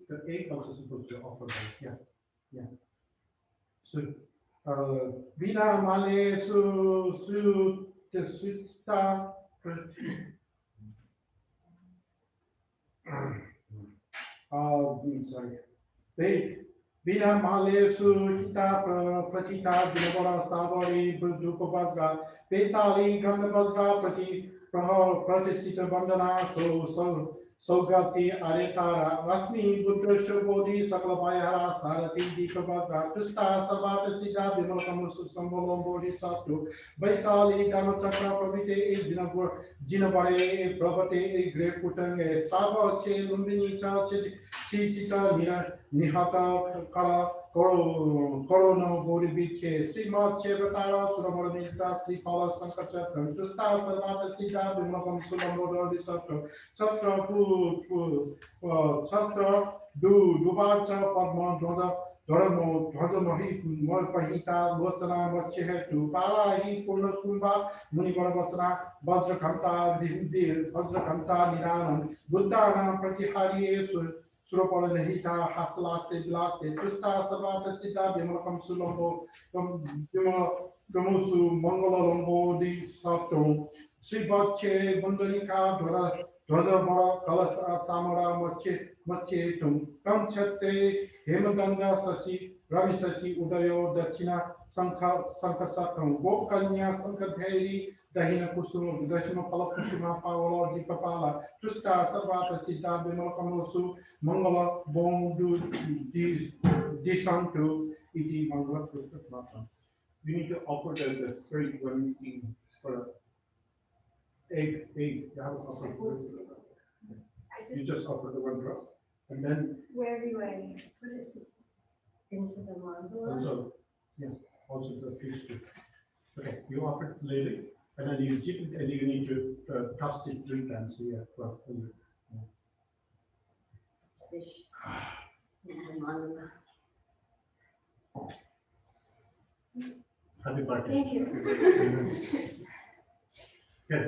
The egg also supposed to offer that. Yeah. So Vina Male Su Sutta sorry. Vina Male Kita Pratita Dinabara Savari Dupabhadra Petali Gandabhadra Pratisita Bandana Sogati Aretara Rasmi Buddha Shobodhi Sakalabhayara Sarati Dikabhadra Krista Sarvata Sita Vimalakamu Susambolo Bodhi Satu Vaisali Dhammasakra Pravite Jinabare Pravate Great Putang Sava Che Lumbini Cha Chita Nihata Kara Corona Bodhi Biche Sima Chevatara Suramodanita Sripala Sankacha Krista Sarvata Sita Vimalakam Sulamodo Satu Satra Satra Dubarcha Padma Doramo Dhazamahi Morpahita Losana Machehetu Parahi Purna Sumba Munibara Vasana Vajra Kanta Vajra Kanta Nidanam Buddhana Pratihari Surapala Nahita Hasla Sedla Setusta Savata Sita Vimalakam Sulombo Gamusu Mangala Lombo Di Sato Sribache Bundarika Dora Bara Kalasa Samara Mache Tum Kam Chate Hemaganga Sachi Ravi Sachi Udayo Dachina Sankasakam Gokanya Sankadheri Dahina Kusum Dashima Palakusuma Pavalo Dipapala Tusta Sarvata Sita Bimalakamosu Mangala Bong Disantu Iti Mangala Tusta. You need to offer the spirit when eating for egg. You have to offer you just offer the one drop, and then Where do I put it? Into the mandala? Also the fish too. Okay, you offer it later, and then you dip it, and you need to toss it 3 times. Well, Fish. In the mandala. Happy birthday. Thank you. Okay,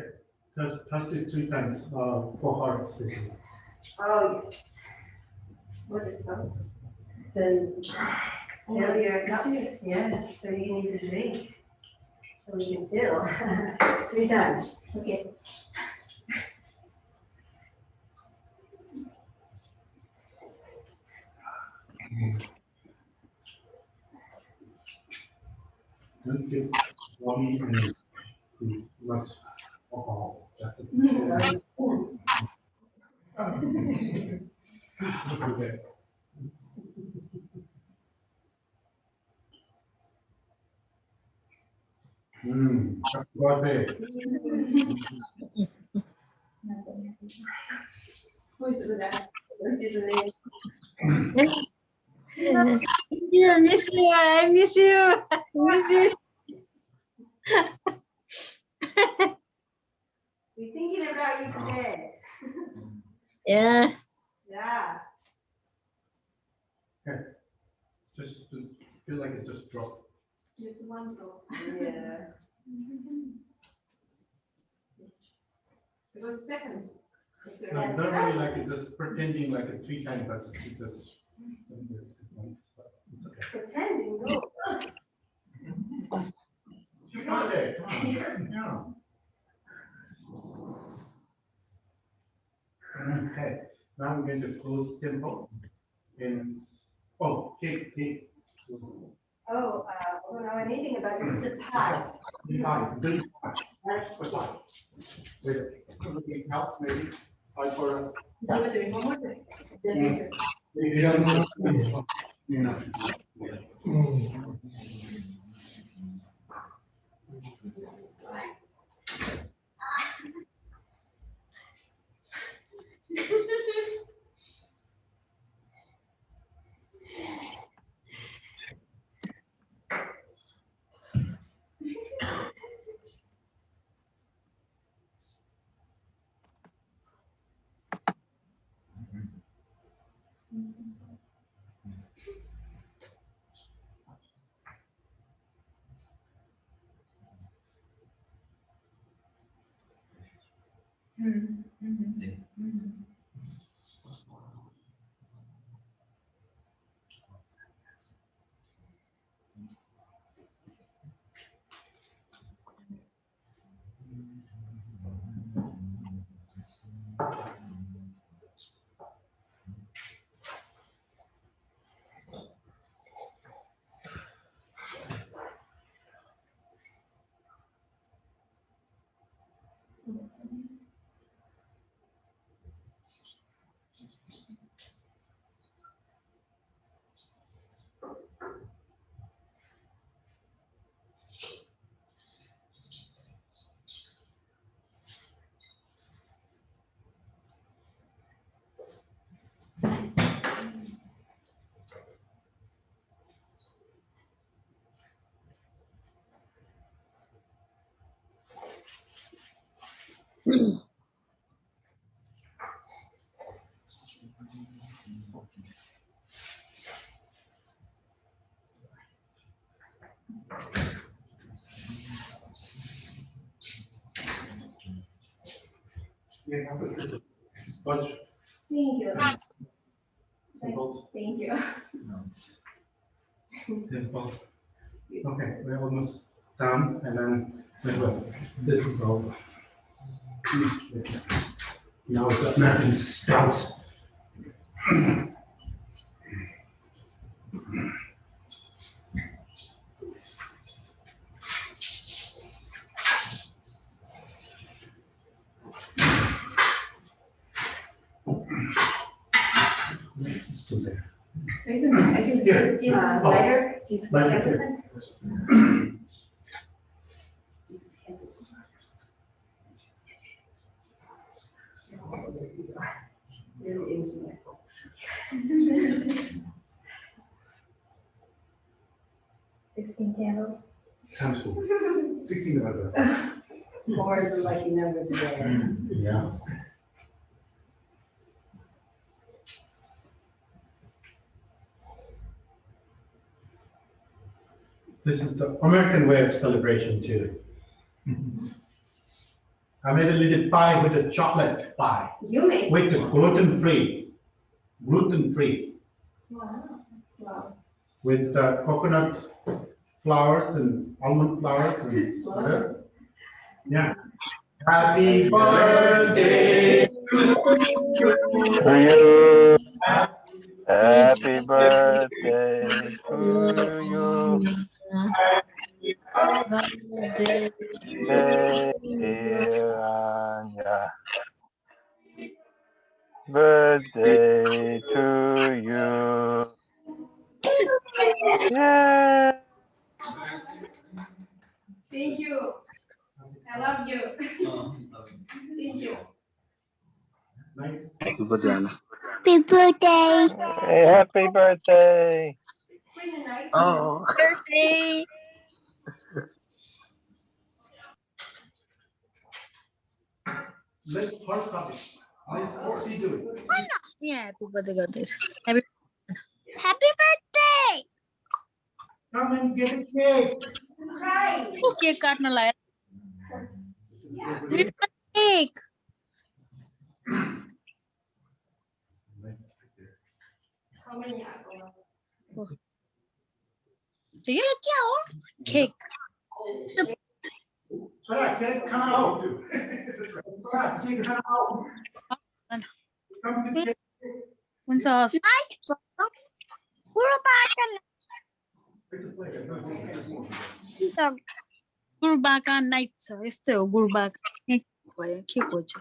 toss it 3 times for her especially. Oh, yes. What is those? The failure cups, yes, so you need to drink. So we can fill 3 times. Okay. Don't get warming and too much alcohol. That's it. Okay. Happy birthday. Who's the last? What's your name? I miss you. I miss you. I miss you. We're thinking about you today. Yeah. Yeah. Just to feel like it just dropped. Just one drop. Yeah. It was second. No, not really like it, just pretending like it 3 times, but it's just. It's okay. Pretending, no. You got it. Come on. Yeah. Okay. Now I'm going to close tempo in. Oh, cake. Oh, I don't know anything about it. It's a pie. Dirty pie. Wait, something else maybe? Pie for. You were doing one more thing. Then later. But Thank you. temples. Thank you. Temple. Okay, we're almost done, and then this is all. Now it's American stouts. It's still there. I think Yeah. lighter. Lighter. Really into it. 16 candles. Times 4. 16 divided. More is a lucky number today. Yeah. This is the American way of celebration too. I made a little pie with a chocolate pie You make. with the gluten-free, Wow. with the coconut flowers and almond flowers and butter. Yeah. Happy birthday To you. Happy birthday to you. Birthday to you. Yeah. Thank you. I love you. Thank you. Happy birthday, Anna. Happy birthday. Oh. Birthday. Let's hard copy. Let's see do it. Yeah, happy birthday, goddess. Happy birthday. Come and get a cake. cake काट्न लायो cake. How many are Cake. Sorry, cake come out. Sorry, cake come out. Come to cake. हुन्छ हस् गुरुबाका night छ यस्तै हो गुरुबाका भयो के खोज्छ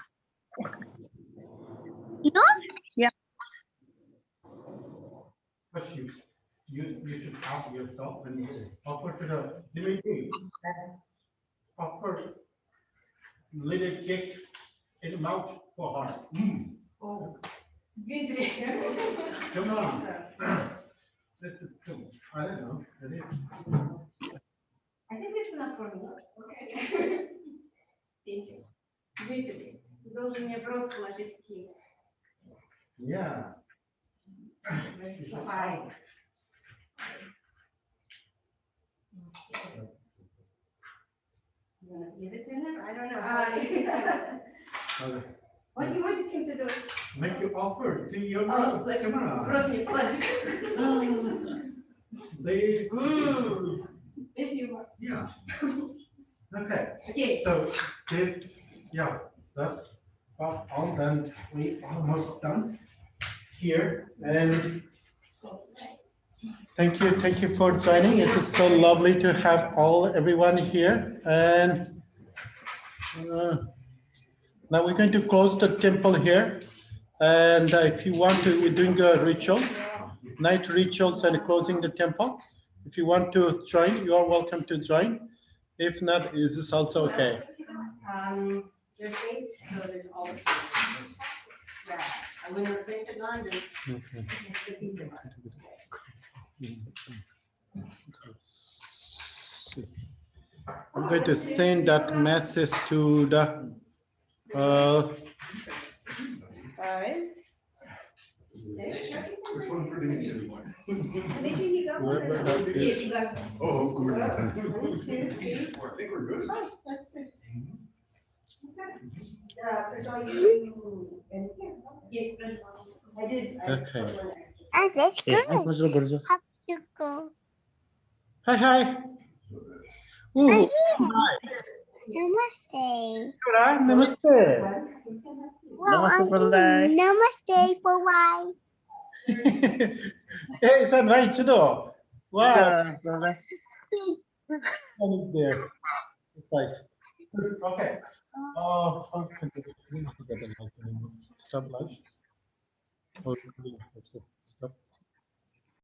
But you should help yourself and offer to the lady. Offer little cake in the mouth for her. Oh, ginger. Come on. This is cool. I don't know. It is. I think it's enough for me. Okay. Thank you. Ginger. Должен мне в рот положить киви. Yeah. Fine. You want to give it to him? I don't know. Okay. What do you want him to do? Make your offer to your Oh, like, come on. Rodney, flush. They. Yes, you are. Yeah. Okay. Okay. So, yeah, that's about all done. We almost done here. And thank you for joining. It is so lovely to have everyone here. And now we're going to close the temple here. And if you want to, we're doing a ritual, night rituals and closing the temple. If you want to join, you are welcome to join. If not, it is also okay. There's things, so there's all the things. Yeah, and when the things are gone, there's Okay. the people. I'm going to send that message to the Five. whoever that is. Oh, of course. 1, 2, 3. I think we're good. Oh, that's good. First of all, you and here. Yes, I did. Okay. Hi. Ooh, hi. Namaste. Namaste. Namaste for why? Hey, son, hi, Chido. Wow. One is there. Right. Okay. How can we stop live? Oh, stop.